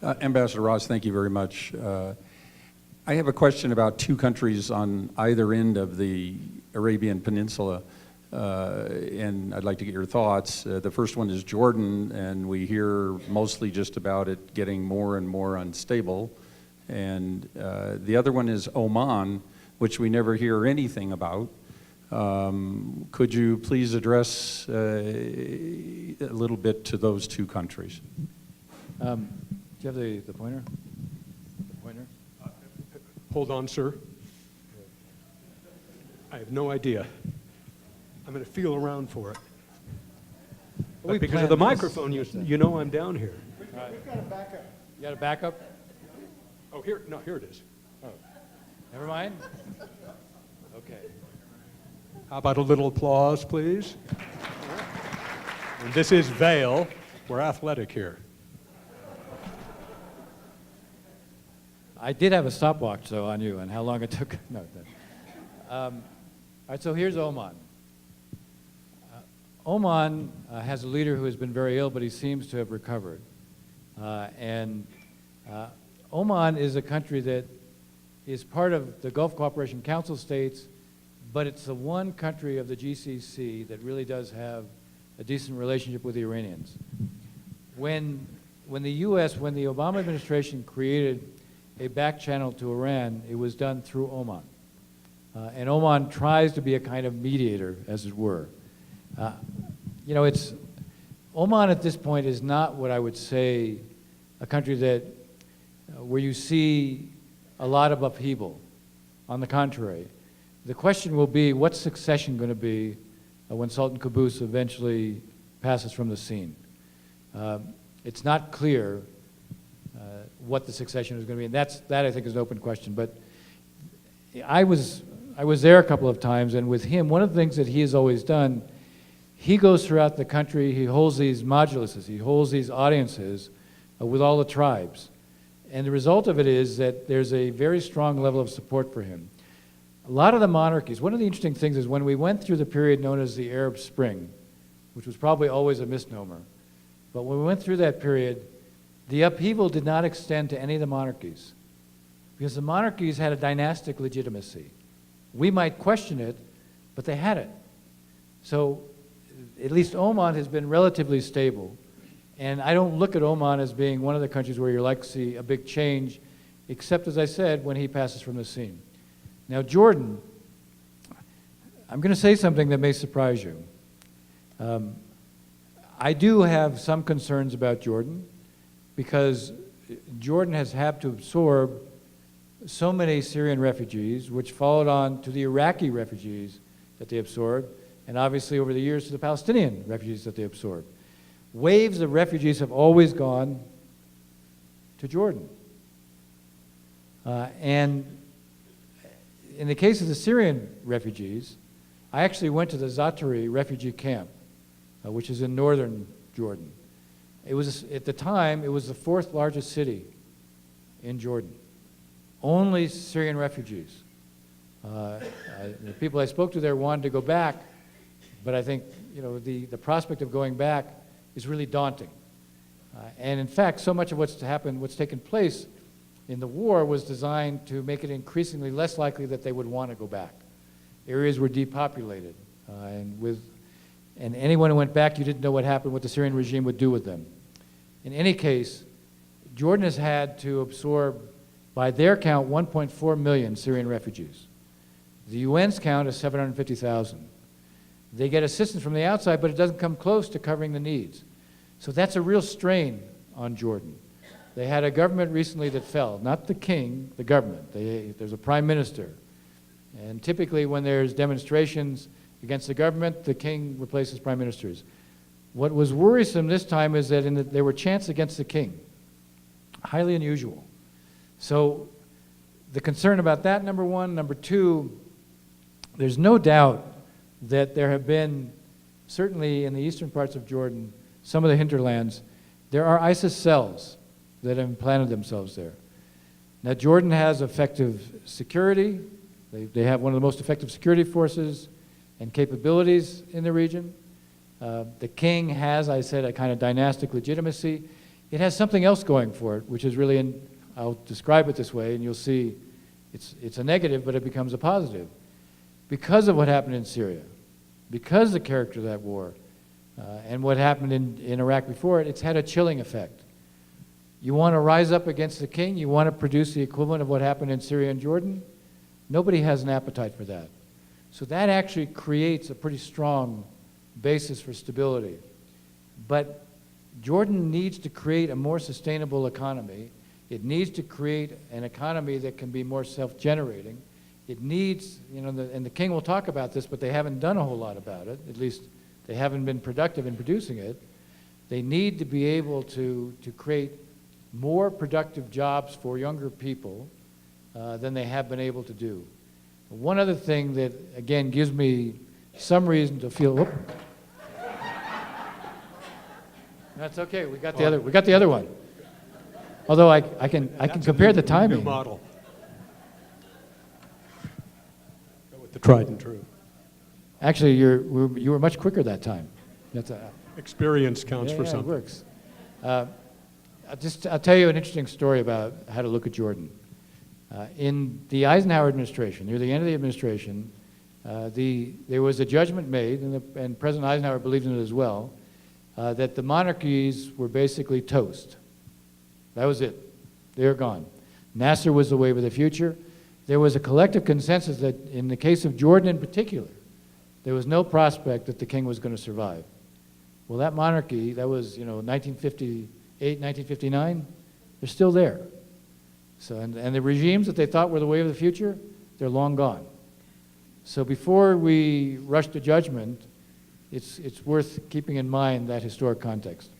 F: Ambassador Ross, thank you very much. I have a question about two countries on either end of the Arabian Peninsula, and I'd like to get your thoughts. The first one is Jordan, and we hear mostly just about it getting more and more unstable. And the other one is Oman, which we never hear anything about. Could you please address a little bit to those two countries?
C: Do you have the pointer? The pointer?
B: Hold on, sir. I have no idea. I'm going to feel around for it. But because of the microphone, you know I'm down here.
A: We've got a backup.
C: You got a backup?
B: Oh, here it is.
C: Oh, never mind. Okay.
B: How about a little applause, please? And this is Vail. We're athletic here.
C: I did have a stopwatch, though, on you and how long it took. No. All right, so here's Oman. Oman has a leader who has been very ill, but he seems to have recovered. Oman is a country that is part of the Gulf Cooperation Council states, but it's the one country of the GCC that really does have a decent relationship with the Iranians. When the Obama administration created a back channel to Iran, it was done through Oman. And Oman tries to be a kind of mediator, as it were. Oman at this point is not what I would say a country where you see a lot of upheaval. On the contrary, the question will be, what's succession going to be when Sultan Qaboos eventually passes from the scene? It's not clear what the succession is going to be, and that I think is an open question. But I was there a couple of times, and with him, one of the things that he has always done, he goes throughout the country, he holds these majlises, he holds these audiences with all the tribes. And the result of it is that there's a very strong level of support for him. A lot of the monarchies, one of the interesting things is when we went through the period known as the Arab Spring, which was probably always a misnomer, but when we went through that period, the upheaval did not extend to any of the monarchies because the monarchies had a dynastic legitimacy. We might question it, but they had it. So at least Oman has been relatively stable. And I don't look at Oman as being one of the countries where you're likely to see a big change, except, as I said, when he passes from the scene. Now, Jordan, I'm going to say something that may surprise you. I do have some concerns about Jordan. because Jordan has had to absorb so many Syrian refugees, which followed on to the Iraqi refugees that they absorbed, and obviously over the years to the Palestinian refugees that they absorbed. Waves of refugees have always gone to Jordan. And in the case of the Syrian refugees, I actually went to the Zatari refugee camp, which is in northern Jordan. It was, at the time, it was the 4th largest city in Jordan. Only Syrian refugees. The people I spoke to there wanted to go back, but I think the prospect of going back is really daunting. And in fact, so much of what's taken place in the war was designed to make it increasingly less likely that they would want to go back. Areas were depopulated, and anyone who went back, you didn't know what happened, what the Syrian regime would do with them. In any case, Jordan has had to absorb, by their count, 1.4 million Syrian refugees. The UN's count is 750,000. They get assistance from the outside, but it doesn't come close to covering the needs. So that's a real strain on Jordan. They had a government recently that fell, not the king, the government. There's a prime minister. And typically when there's demonstrations against the government, the king replaces prime ministers. What was worrisome this time is that there were chants against the king. Highly unusual. So the concern about that, number one. Number two, there's no doubt that there have been, certainly in the eastern parts of Jordan, some of the hinterlands, there are ISIS cells that have implanted themselves there. Now, Jordan has effective security. They have one of the most effective security forces and capabilities in the region. The king has, I said, a kind of dynastic legitimacy. It has something else going for it, which is really, I'll describe it this way, and you'll see it's a negative, but it becomes a positive. Because of what happened in Syria, because of the character of that war, and what happened in Iraq before it, it's had a chilling effect. You want to rise up against the king? You want to produce the equivalent of what happened in Syria and Jordan? Nobody has an appetite for that. So that actually creates a pretty strong basis for stability. But Jordan needs to create a more sustainable economy. It needs to create an economy that can be more self-generating. It needs, and the king will talk about this, but they haven't done a whole lot about it. At least they haven't been productive in producing it. They need to be able to create more productive jobs for younger people than they have been able to do. One other thing that, again, gives me some reason to feel, whoop. That's okay, we got the other one. Although I can compare the timing.
B: New model. Go with the tried and true.
C: Actually, you were much quicker that time.
B: Experience counts for something.
C: It works. I'll tell you an interesting story about how to look at Jordan. In the Eisenhower administration, near the end of the administration, there was a judgment made, and President Eisenhower believed in it as well, that the monarchies were basically toast. That was it. They were gone. Nasser was the wave of the future. There was a collective consensus that in the case of Jordan in particular, there was no prospect that the king was going to survive. Well, that monarchy, that was 1958, 1959, they're still there. So, and the regimes that they thought were the way of the future, they're long gone. So before we rush to judgment, it's worth keeping in mind that historic context.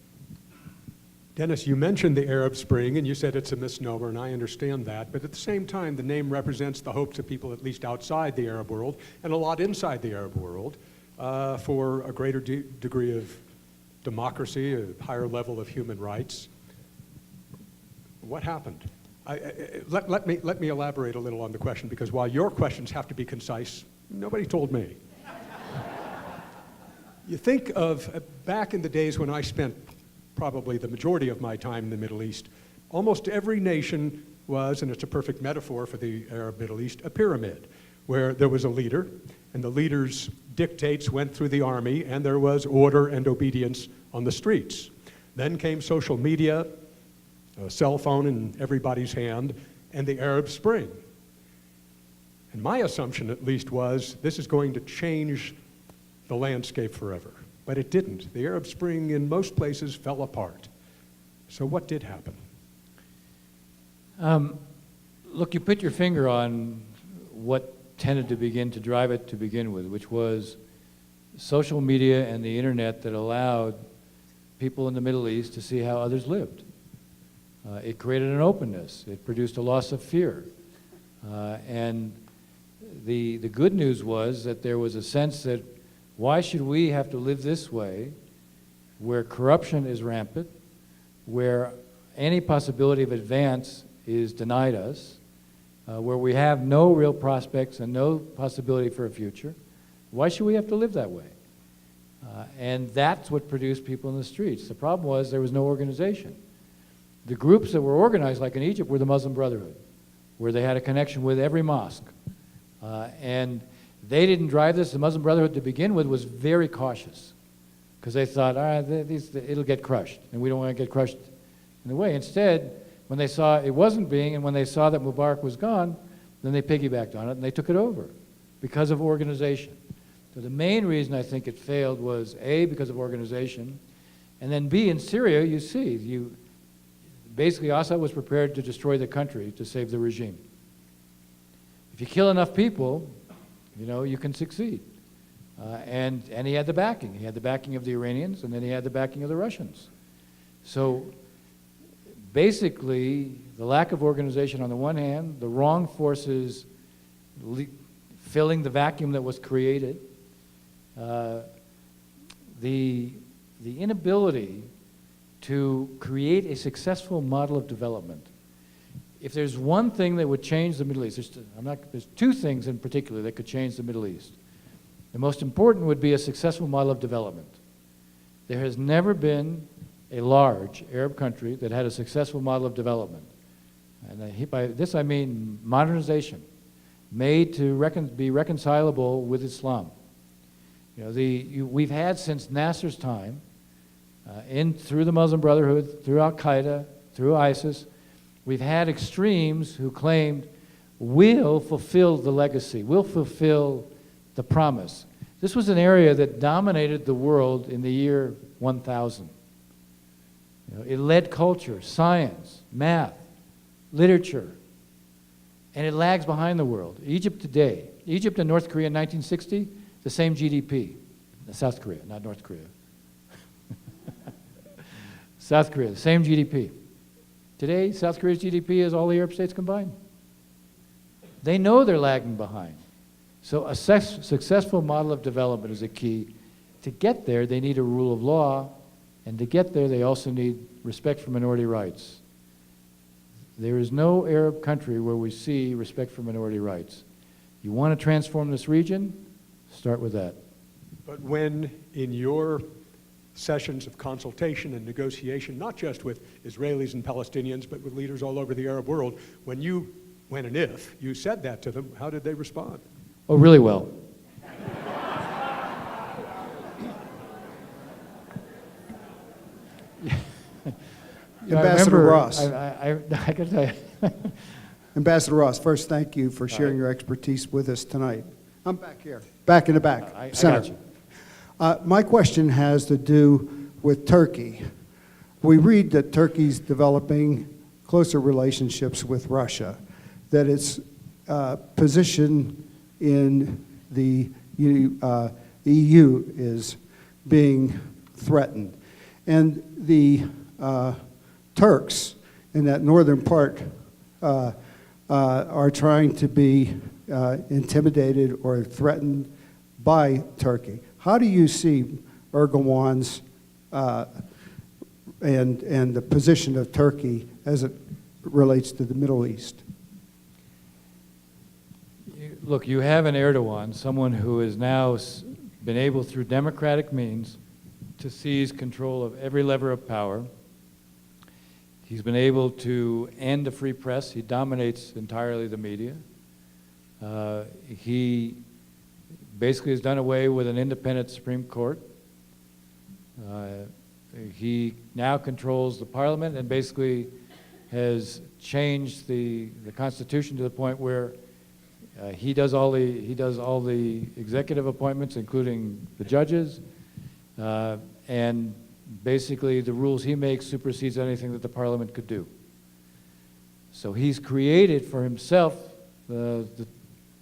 B: Dennis, you mentioned the Arab Spring, and you said it's a misnomer, and I understand that. But at the same time, the name represents the hopes of people at least outside the Arab world, and a lot inside the Arab world, for a greater degree of democracy, a higher level of human rights. What happened? Let me elaborate a little on the question, because while your questions have to be concise, nobody told me. You think of back in the days when I spent probably the majority of my time in the Middle East, almost every nation was, and it's a perfect metaphor for the Arab Middle East, a pyramid, where there was a leader, and the leader's dictates went through the army, and there was order and obedience on the streets. Then came social media, a cell phone in everybody's hand, and the Arab Spring. And my assumption, at least, was this is going to change the landscape forever. But it didn't. The Arab Spring in most places fell apart. So what did happen?
C: Look, you put your finger on what tended to begin to drive it to begin with, which was social media and the internet that allowed people in the Middle East to see how others lived. It created an openness. It produced a loss of fear. And the good news was that there was a sense that why should we have to live this way where corruption is rampant, where any possibility of advance is denied us, where we have no real prospects and no possibility for a future? Why should we have to live that way? And that's what produced people in the streets. The problem was there was no organization. The groups that were organized, like in Egypt, were the Muslim Brotherhood, where they had a connection with every mosque. And they didn't drive this. The Muslim Brotherhood, to begin with, was very cautious because they thought, all right, it'll get crushed, and we don't want to get crushed in the way. Instead, when they saw it wasn't being, and when they saw that Mubarak was gone, then they piggybacked on it, and they took it over because of organization. So the main reason I think it failed was, A, because of organization, and then B, in Syria, you see, basically Assad was prepared to destroy the country to save the regime. If you kill enough people, you can succeed. And he had the backing. He had the backing of the Iranians, and then he had the backing of the Russians. So basically, the lack of organization on the one hand, the wrong forces filling the vacuum that was created, the inability to create a successful model of development. If there's one thing that would change the Middle East, there's two things in particular that could change the Middle East. The most important would be a successful model of development. There has never been a large Arab country that had a successful model of development. And by this I mean modernization, made to be reconcilable with Islam. We've had since Nasser's time, through the Muslim Brotherhood, through Al-Qaeda, through ISIS, we've had extremes who claimed we'll fulfill the legacy, we'll fulfill the promise. This was an area that dominated the world in the year 1000. It led culture, science, math, literature, and it lags behind the world. Egypt today, Egypt and North Korea in 1960, the same GDP. South Korea, not North Korea. South Korea, the same GDP. Today, South Korea's GDP is all the Arab states combined. They know they're lagging behind. So a successful model of development is a key. To get there, they need a rule of law, and to get there, they also need respect for minority rights. There is no Arab country where we see respect for minority rights. You want to transform this region? Start with that.
B: But when in your sessions of consultation and negotiation, not just with Israelis and Palestinians, but with leaders all over the Arab world, when and if you said that to them, how did they respond?
C: Oh, really well.
G: Ambassador Ross.
C: I can tell you.
G: Ambassador Ross, first, thank you for sharing your expertise with us tonight. I'm back here, back in the back,
C: I
G: center.
C: got you.
G: My question has to do with Turkey. We read that Turkey's developing closer relationships with Russia, that its position in the EU is being threatened. And the Turks in that northern part are trying to be intimidated or threatened by Turkey. How do you see Erdogan's and the position of Turkey as it relates to the Middle East?
C: Look, you have an Erdogan, someone who has now been able through democratic means to seize control of every lever of power. He's been able to end the free press. He dominates entirely the media. He basically has done away with an independent Supreme Court. He now controls the parliament and basically has changed the Constitution to the point where he does all the executive appointments, including the judges, and basically the rules he makes supersedes anything that the parliament could do. So he's created for himself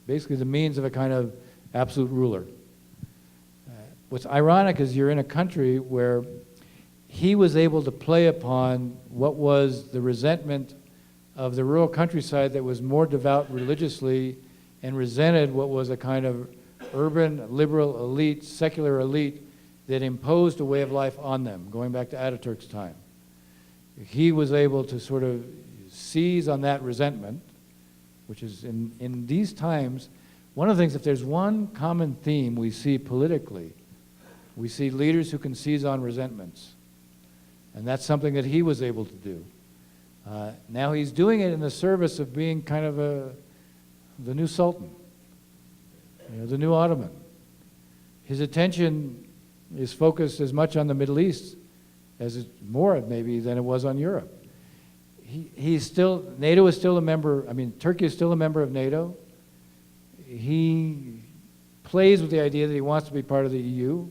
C: basically the means of a kind of absolute ruler. What's ironic is you're in a country where he was able to play upon what was the resentment of the rural countryside that was more devout religiously and resented what was a kind of urban, liberal elite, secular elite that imposed a way of life on them, going back to Ataturk's time. He was able to sort of seize on that resentment, which is in these times, one of the things, if there's one common theme we see politically, we see leaders who can seize on resentments. And that's something that he was able to do. Now he's doing it in the service of being kind of the new Sultan, the new Ottoman. His attention is focused as much on the Middle East as more maybe than it was on Europe. NATO is still a member, Turkey is still a member of NATO. He plays with the idea that he wants to be part of the EU,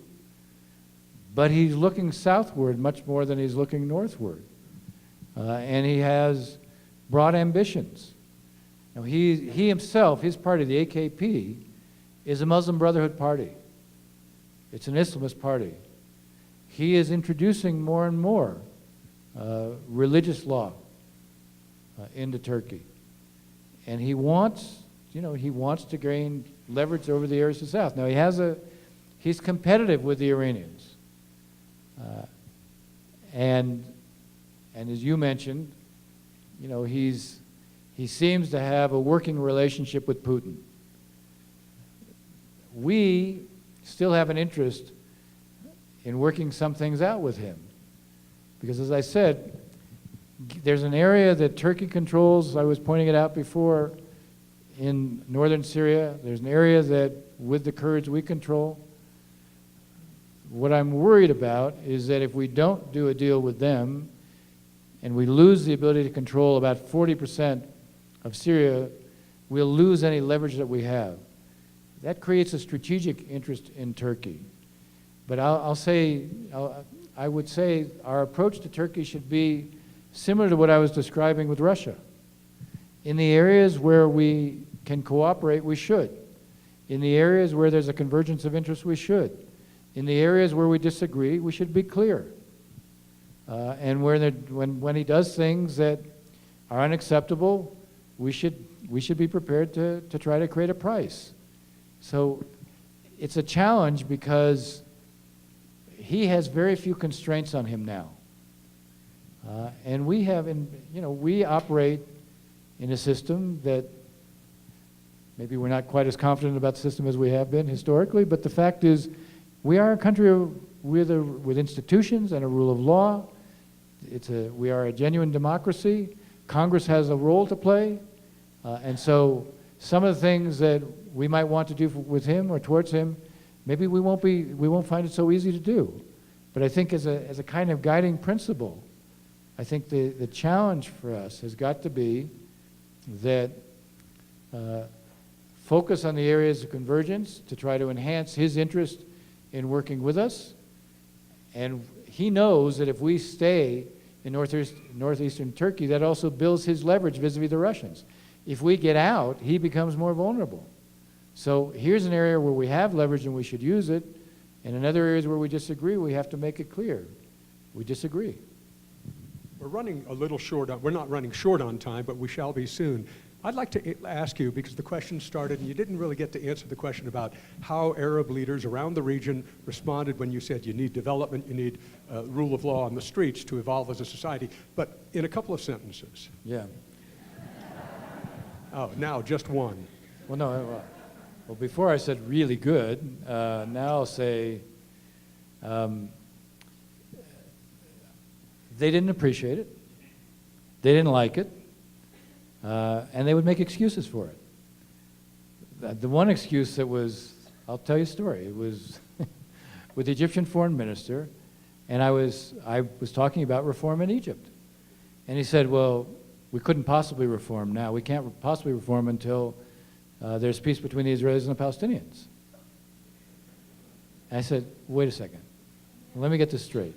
C: but he's looking southward much more than he's looking northward. And he has broad ambitions. Now he himself, his party, the AKP, is a Muslim Brotherhood party. It's an Islamist party. He is introducing more and more religious law into Turkey. And he wants to gain leverage over the areas to the south. Now he's competitive with the Iranians. And as you mentioned, he seems to have a working relationship with Putin. We still have an interest in working some things out with him. Because as I said, there's an area that Turkey controls, I was pointing it out before, in northern Syria. There's an area that, with the Kurds, we control. What I'm worried about is that if we don't do a deal with them, and we lose the ability to control about 40% of Syria, we'll lose any leverage that we have. That creates a strategic interest in Turkey. But I would say our approach to Turkey should be similar to what I was describing with Russia. In the areas where we can cooperate, we should. In the areas where there's a convergence of interests, we should. In the areas where we disagree, we should be clear. And when he does things that are unacceptable, we should be prepared to try to create a price. So it's a challenge because he has very few constraints on him now. And we operate in a system that maybe we're not quite as confident about the system as we have been historically, but the fact is we are a country with institutions and a rule of law. We are a genuine democracy. Congress has a role to play. And so some of the things that we might want to do with him or towards him, maybe we won't find it so easy to do. But I think as a kind of guiding principle, I think the challenge for us has got to be that focus on the areas of convergence to try to enhance his interest in working with us. And he knows that if we stay in northeastern Turkey, that also builds his leverage vis-a-vis the Russians. If we get out, he becomes more vulnerable. So here's an area where we have leverage and we should use it. And in other areas where we disagree, we have to make it clear. We disagree.
B: We're running a little short we're not running short on time, but we shall be soon. I'd like to ask you, because the question started and you didn't really get to answer the question about how Arab leaders around the region responded when you said you need development, you need rule of law on the streets to evolve as a society, but in a couple of sentences.
C: Yeah.
B: Oh, now just one.
C: Well, no. Well, before I said really good, now I'll say they didn't appreciate it. They didn't like it. And they would make excuses for it. The one excuse that was, I'll tell you a story. It was with the Egyptian foreign minister, and I was talking about reform in Egypt. And he said, well, we couldn't possibly reform now. We can't possibly reform until there's peace between the Israelis and the Palestinians. And I said, wait a second. Let me get this straight.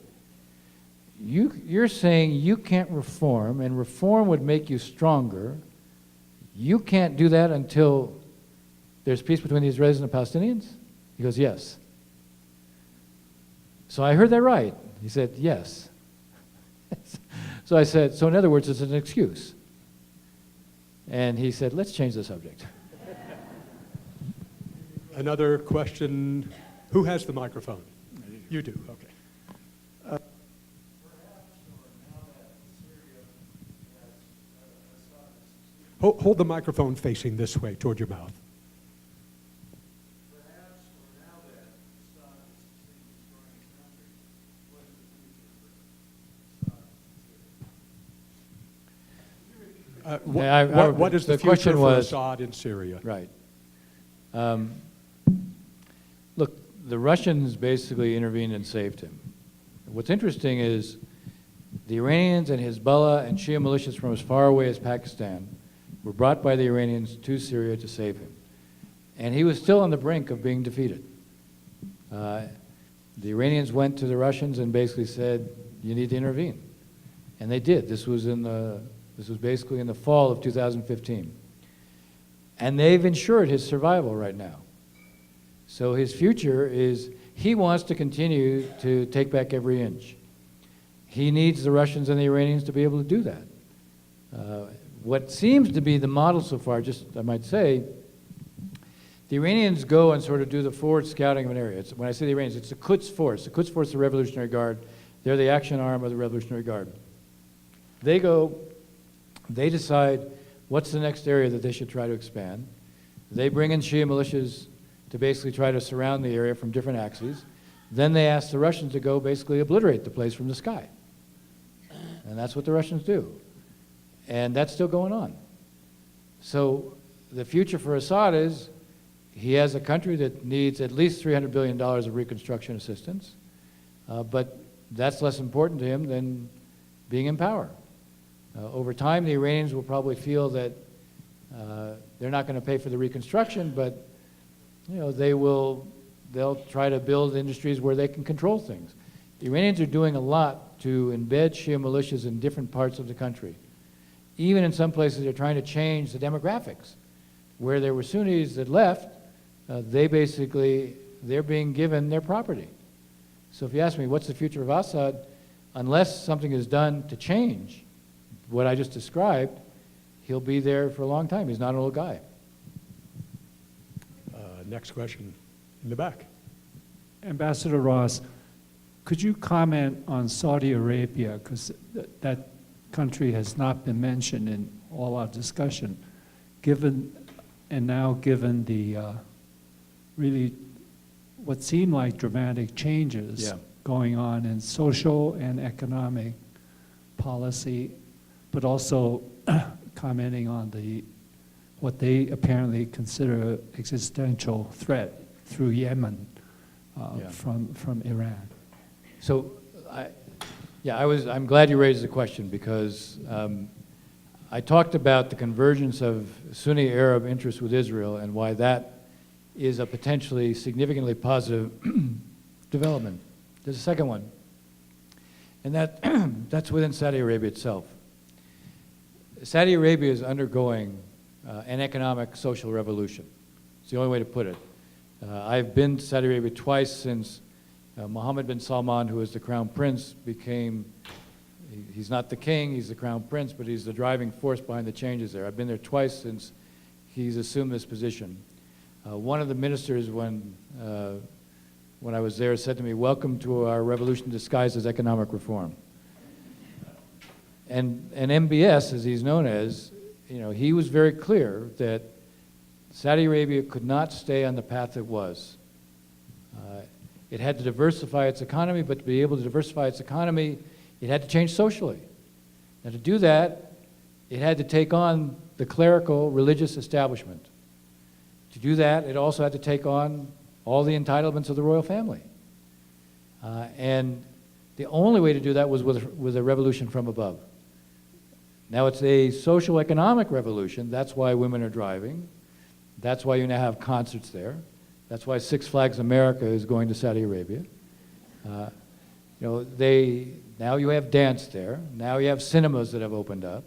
C: you're saying you can't reform, and reform would make you stronger. You can't do that until there's peace between the Israelis and the Palestinians? He goes, yes. So I heard that right. He said, yes. So I said, so in other words, it's an excuse. And he said, let's change the subject.
B: Another question. Who has the microphone? You do, okay. Hold the microphone facing this way toward your mouth. What is the future
C: question
B: for
C: was,
B: Assad in Syria?
C: right. Look, the Russians basically intervened and saved him. What's interesting is the Iranians and Hezbollah and Shia militias from as far away as Pakistan were brought by the Iranians to Syria to save him. And he was still on the brink of being defeated. The Iranians went to the Russians and basically said, you need to intervene. And they did. This was basically in the fall of 2015. And they've ensured his survival right now. So his future is, he wants to continue to take back every inch. He needs the Russians and the Iranians to be able to do that. What seems to be the model so far, just I might say, the Iranians go and sort of do the forward scouting of an area. When I say the Iranians, it's the Quds Force. The Quds Force is the Revolutionary Guard. They're the action arm of the Revolutionary Guard. They go, they decide what's the next area that they should try to expand. They bring in Shia militias to basically try to surround the area from different axes. Then they ask the Russians to go basically obliterate the place from the sky. And that's what the Russians do. And that's still going on. So the future for Assad is he has a country that needs at least $300 billion of reconstruction assistance, but that's less important to him than being in power. Over time, the Iranians will probably feel that they're not going to pay for the reconstruction, but they'll try to build industries where they can control things. The Iranians are doing a lot to embed Shia militias in different parts of the country. Even in some places, they're trying to change the demographics. Where there were Sunnis that left, they're being given their property. So if you ask me, what's the future of Assad? Unless something is done to change what I just described, he'll be there for a long time. He's not an old guy.
B: Next question in the back.
H: Ambassador Ross, could you comment on Saudi Arabia, because that country has not been mentioned in all our discussion, given the really what seemed like dramatic changes going on in social and economic policy, but also commenting on what they apparently consider existential threat through Yemen from Iran.
C: So, I'm glad you raised the question because I talked about the convergence of Sunni Arab interests with Israel and why that is a potentially significantly positive development. There's a second one, and that's within Saudi Arabia itself. Saudi Arabia is undergoing an economic social revolution. It's the only way to put it. I've been to Saudi Arabia twice since Mohammed bin Salman, who is the crown prince, he's not the king, he's the crown prince, but he's the driving force behind the changes there. I've been there twice since he's assumed this position. One of the ministers, when I was there, said to me, "Welcome to our revolution disguised as economic reform." And MBS, as he's known as, he was very clear that Saudi Arabia could not stay on the path it was. It had to diversify its economy, but to be able to diversify its economy, it had to change socially. Now to do that, it had to take on the clerical religious establishment. To do that, it also had to take on all the entitlements of the royal family. And the only way to do that was with a revolution from above. Now it's a social economic revolution. That's why women are driving. That's why you now have concerts there. That's why Six Flags America is going to Saudi Arabia. now you have dance there. Now you have cinemas that have opened up.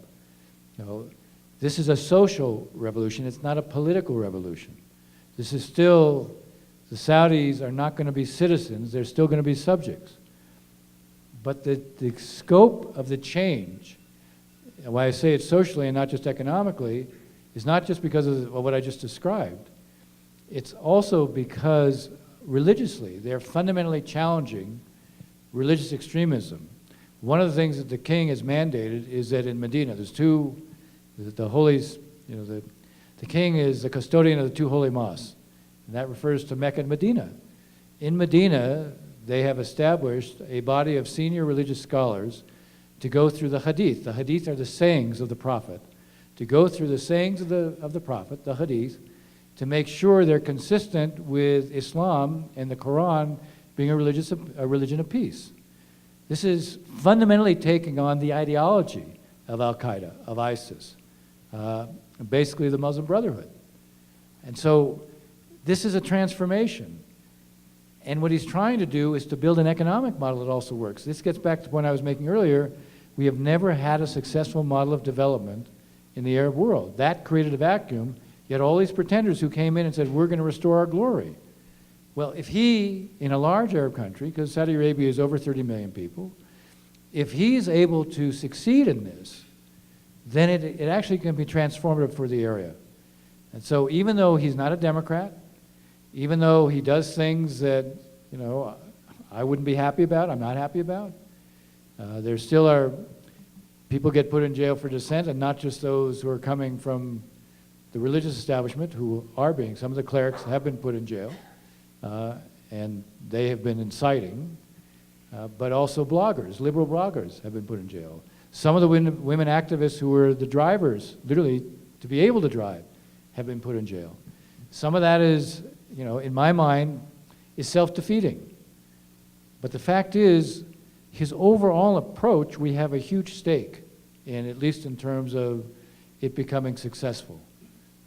C: This is a social revolution. It's not a political revolution. This is still, the Saudis are not going to be citizens. They're still going to be subjects. But the scope of the change, and why I say it's socially and not just economically, is not just because of what I just described. It's also because religiously, they're fundamentally challenging religious extremism. One of the things that the king has mandated is that in Medina, there's two, the holies, the king is the custodian of the two holy mosques, and that refers to Mecca and Medina. In Medina, they have established a body of senior religious scholars to go through the hadith. The hadith are the sayings of the prophet. To go through the sayings of the prophet, the hadith, to make sure they're consistent with Islam and the Quran being a religion of peace. This is fundamentally taking on the ideology of Al-Qaeda, of ISIS, basically the Muslim Brotherhood. And so this is a transformation. And what he's trying to do is to build an economic model that also works. This gets back to the point I was making earlier. We have never had a successful model of development in the Arab world. That created a vacuum, yet all these pretenders who came in and said, we're going to restore our glory. Well, if he, in a large Arab country, because Saudi Arabia is over 30 million people, if he's able to succeed in this, then it actually can be transformative for the area. And so even though he's not a Democrat, even though he does things that, I wouldn't be happy about, I'm not happy about, there still are, people get put in jail for dissent, and not just those who are coming from the religious establishment who are being, some of the clerics have been put in jail, and they have been inciting, but also bloggers, liberal bloggers have been put in jail. Some of the women activists who were the drivers, literally to be able to drive, have been put in jail. Some of that is, in my mind, is self-defeating. But the fact is, his overall approach, we have a huge stake in, at least in terms of it becoming successful.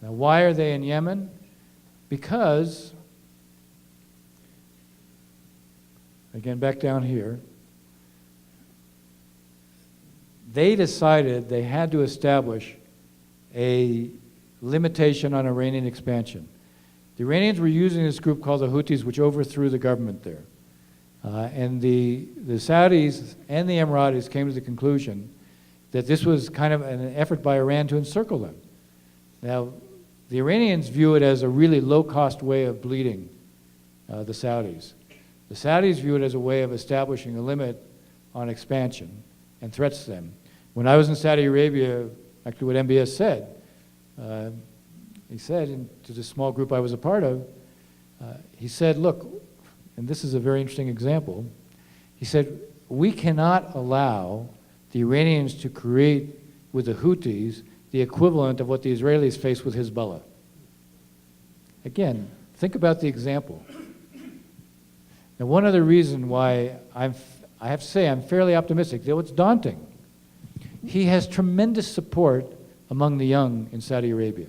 C: Now, why are they in Yemen? Because, again, back down here, they decided they had to establish a limitation on Iranian expansion. The Iranians were using this group called the Houthis, which overthrew the government there. And the Saudis and the Emiratis came to the conclusion that this was kind of an effort by Iran to encircle them. Now, the Iranians view it as a really low-cost way of bleeding the Saudis. The Saudis view it as a way of establishing a limit on expansion and threats to them. When I was in Saudi Arabia, actually what MBS said, he said to the small group I was a part of, he said, look, and this is a very interesting example, he said, we cannot allow the Iranians to create with the Houthis the equivalent of what the Israelis face with Hezbollah. Again, think about the example. Now, one other reason why I have to say I'm fairly optimistic, though it's daunting, he has tremendous support among the young in Saudi Arabia.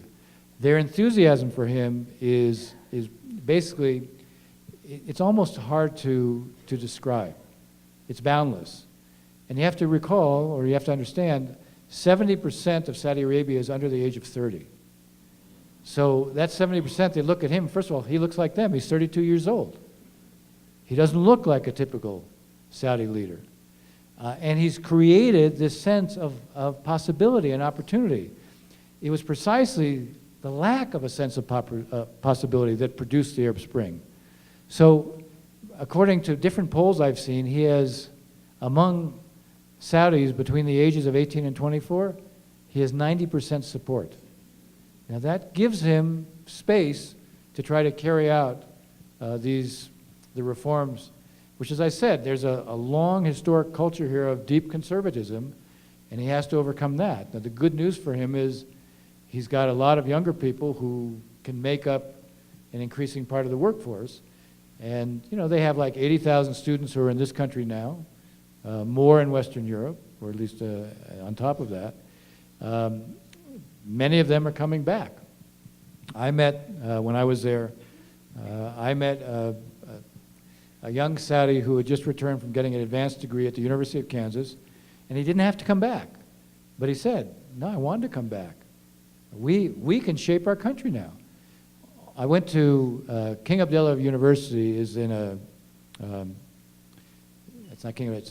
C: Their enthusiasm for him is basically, it's almost hard to describe. It's boundless. And you have to recall, or you have to understand, 70% of Saudi Arabia is under the age of 30. So that 70%, they look at him, first of all, he looks like them. He's 32 years old. He doesn't look like a typical Saudi leader. And he's created this sense of possibility and opportunity. It was precisely the lack of a sense of possibility that produced the Arab Spring. So according to different polls I've seen, he has, among Saudis between the ages of 18 and 24, he has 90% support. Now that gives him space to try to carry out the reforms, which, as I said, there's a long historic culture here of deep conservatism, and he has to overcome that. Now the good news for him is he's got a lot of younger people who can make up an increasing part of the workforce. And they have like 80,000 students who are in this country now, more in Western Europe, or at least on top of that. Many of them are coming back. I met, when I was there, I met a young Saudi who had just returned from getting an advanced degree at the University of Kansas, and he didn't have to come back. But he said, no, I wanted to come back. We can shape our country now. I went to King Abdullah University is in a, it's not King,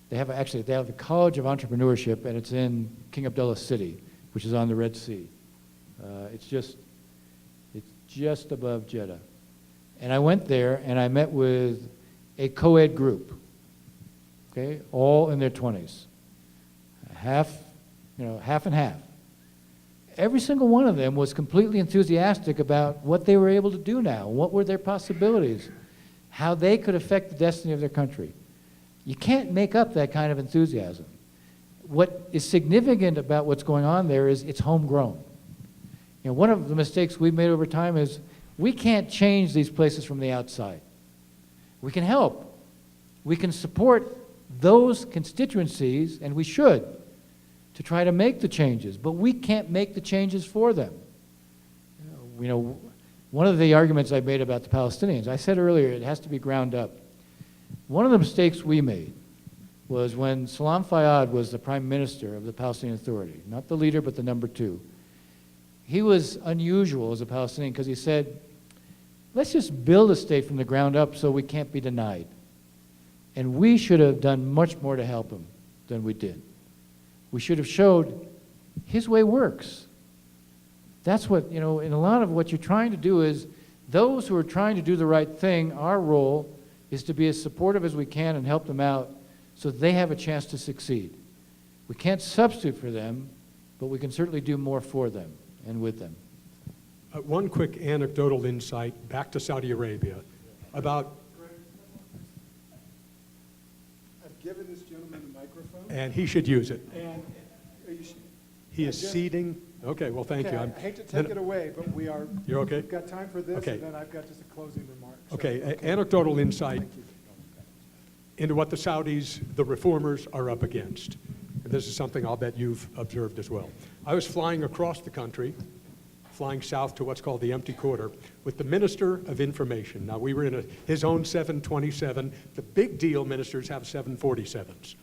C: they have a College of Entrepreneurship, and it's in King Abdullah City, which is on the Red Sea. It's just above Jeddah. And I went there and I met with a co-ed group, okay, all in their 20s, half and half. Every single one of them was completely enthusiastic about what they were able to do now, what were their possibilities, how they could affect the destiny of their country. You can't make up that kind of enthusiasm. What is significant about what's going on there is it's homegrown. One of the mistakes we've made over time is we can't change these places from the outside. We can help. We can support those constituencies, and we should, to try to make the changes, but we can't make the changes for them. One of the arguments I made about the Palestinians, I said earlier, it has to be ground up. One of the mistakes we made was when Salam Fayyad was the prime minister of the Palestinian Authority, not the leader, but the number 2. He was unusual as a Palestinian because he said, let's just build a state from the ground up so we can't be denied. And we should have done much more to help him than we did. We should have showed his way works. That's what, in a lot of what you're trying to do is, those who are trying to do the right thing, our role is to be as supportive as we can and help them out so they have a chance to succeed. We can't substitute for them, but we can certainly do more for them and with them.
B: One quick anecdotal insight back to Saudi Arabia about...
A: I've given this gentleman the microphone.
B: And he should use it.
A: And
B: He is ceding. Okay, well, thank you.
A: I hate to take it away, but we are...
B: You're okay?
A: We've got time for this,
B: Okay.
A: and then I've got just a closing remark. So,
B: Okay, anecdotal insight
A: Thank you.
B: into what the Saudis, the reformers, are up against. And this is something I'll bet you've observed as well. I was flying across the country, flying south to what's called the Empty Quarter, with the Minister of Information. Now, we were in his own 727. The big deal ministers have 747s.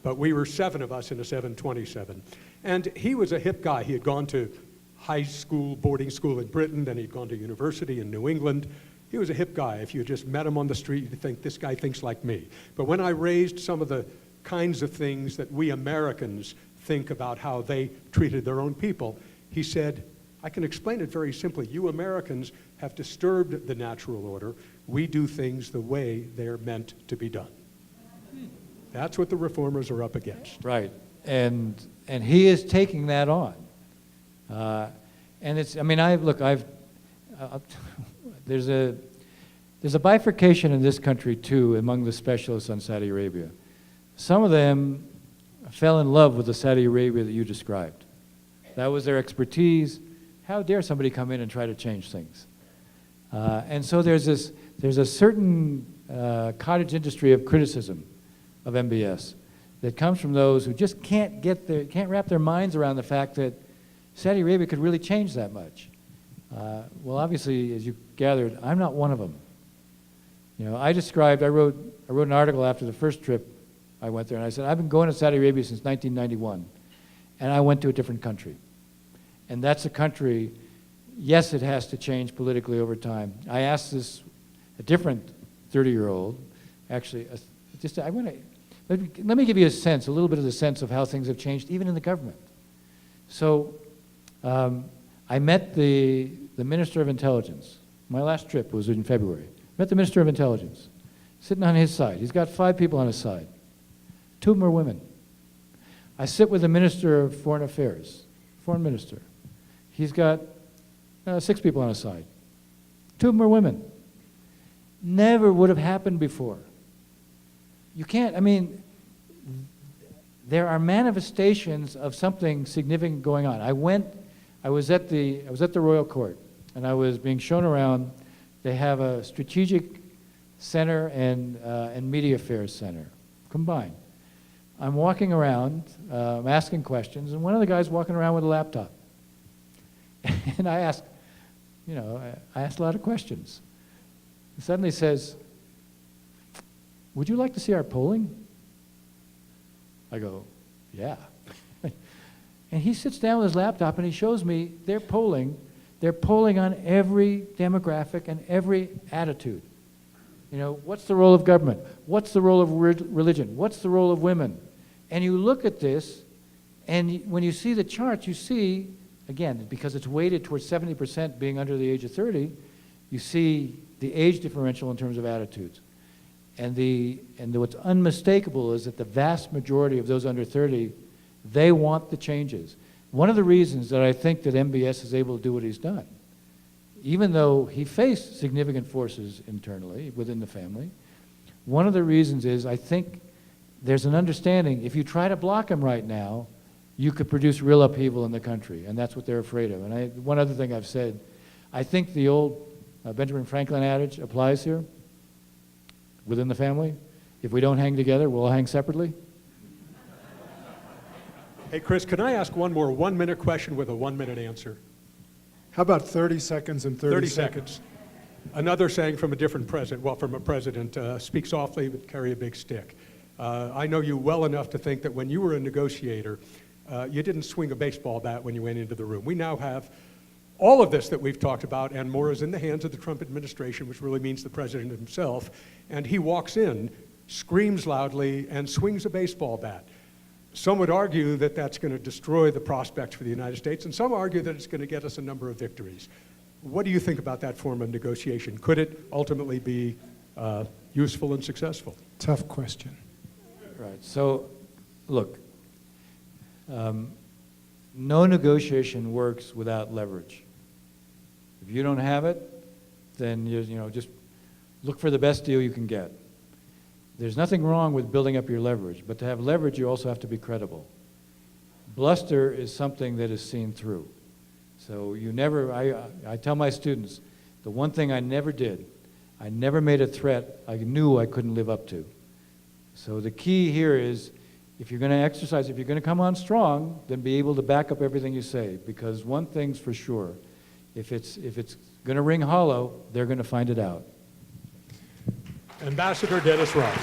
B: But we were 7 of us in a 727. And he was a hip guy. He had gone to high school, boarding school in Britain, then he'd gone to university in New England. He was a hip guy. If you just met him on the street, you'd think, this guy thinks like me. But when I raised some of the kinds of things that we Americans think about how they treated their own people, he said, I can explain it very simply. You Americans have disturbed the natural order. We do things the way they're meant to be done. That's what the reformers are up against.
C: Right, and he is taking that on, and it's. I mean, there's a bifurcation in this country too among the specialists on Saudi Arabia. Some of them fell in love with the Saudi Arabia that you described. That was their expertise. How dare somebody come in and try to change things? And so there's a certain cottage industry of criticism of MBS that comes from those who just can't wrap their minds around the fact that Saudi Arabia could really change that much. Well, obviously, as you gathered, I'm not one of them. I wrote an article after the first trip I went there, and I said, I've been going to Saudi Arabia since 1991, and I went to a different country. And that's a country, yes, it has to change politically over time. I asked a different 30-year-old, actually, let me give you a little bit of the sense of how things have changed, even in the government. So I met the Minister of Intelligence. My last trip was in February. Met the Minister of Intelligence, sitting on his side. He's got 5 people on his side. 2 of them are women. I sit with the Minister of Foreign Affairs, Foreign Minister. He's got 6 people on his side. 2 of them are women. Never would have happened before. You can't, there are manifestations of something significant going on. I was at the Royal Court, and I was being shown around. They have a strategic center and media affairs center combined. I'm walking around, I'm asking questions, and one of the guys walking around with a laptop. And I asked a lot of questions. He suddenly says, would you like to see our polling? I go, yeah. And he sits down with his laptop and he shows me their polling. They're polling on every demographic and every attitude. You know, what's the role of government? What's the role of religion? What's the role of women? And you look at this, and when you see the charts, you see, again, because it's weighted towards 70% being under the age of 30, you see the age differential in terms of attitudes. And what's unmistakable is that the vast majority of those under 30, they want the changes. One of the reasons that I think that MBS is able to do what he's done, even though he faced significant forces internally within the family, one of the reasons is I think there's an understanding, if you try to block him right now, you could produce real upheaval in the country, and that's what they're afraid of. And one other thing I've said, I think the old Benjamin Franklin adage applies here within the family. If we don't hang together, we'll hang separately.
B: Hey, Chris, can I ask one more 1-minute question with a 1-minute answer?
A: How about 30 seconds and 30
B: seconds. Another saying from a different president, well, from a president, speak softly but carry a big stick. I know you well enough to think that when you were a negotiator, you didn't swing a baseball bat when you went into the room. We now have all of this that we've talked about and more is in the hands of the Trump administration, which really means the president himself, and he walks in, screams loudly, and swings a baseball bat. Some would argue that that's going to destroy the prospects for the United States, and some argue that it's going to get us a number of victories. What do you think about that form of negotiation? Could it ultimately be useful and successful?
A: Tough question.
C: Right. So, look, no negotiation works without leverage. If you don't have it, then you just look for the best deal you can get. There's nothing wrong with building up your leverage, but to have leverage, you also have to be credible. Bluster is something that is seen through. So you never, I tell my students, the one thing I never did, I never made a threat I knew I couldn't live up to. So the key here is, if you're going to exercise, if you're going to come on strong, then be able to back up everything you say, because one thing's for sure, if it's going to ring hollow, they're going to find it out.
B: Ambassador Dennis Ross.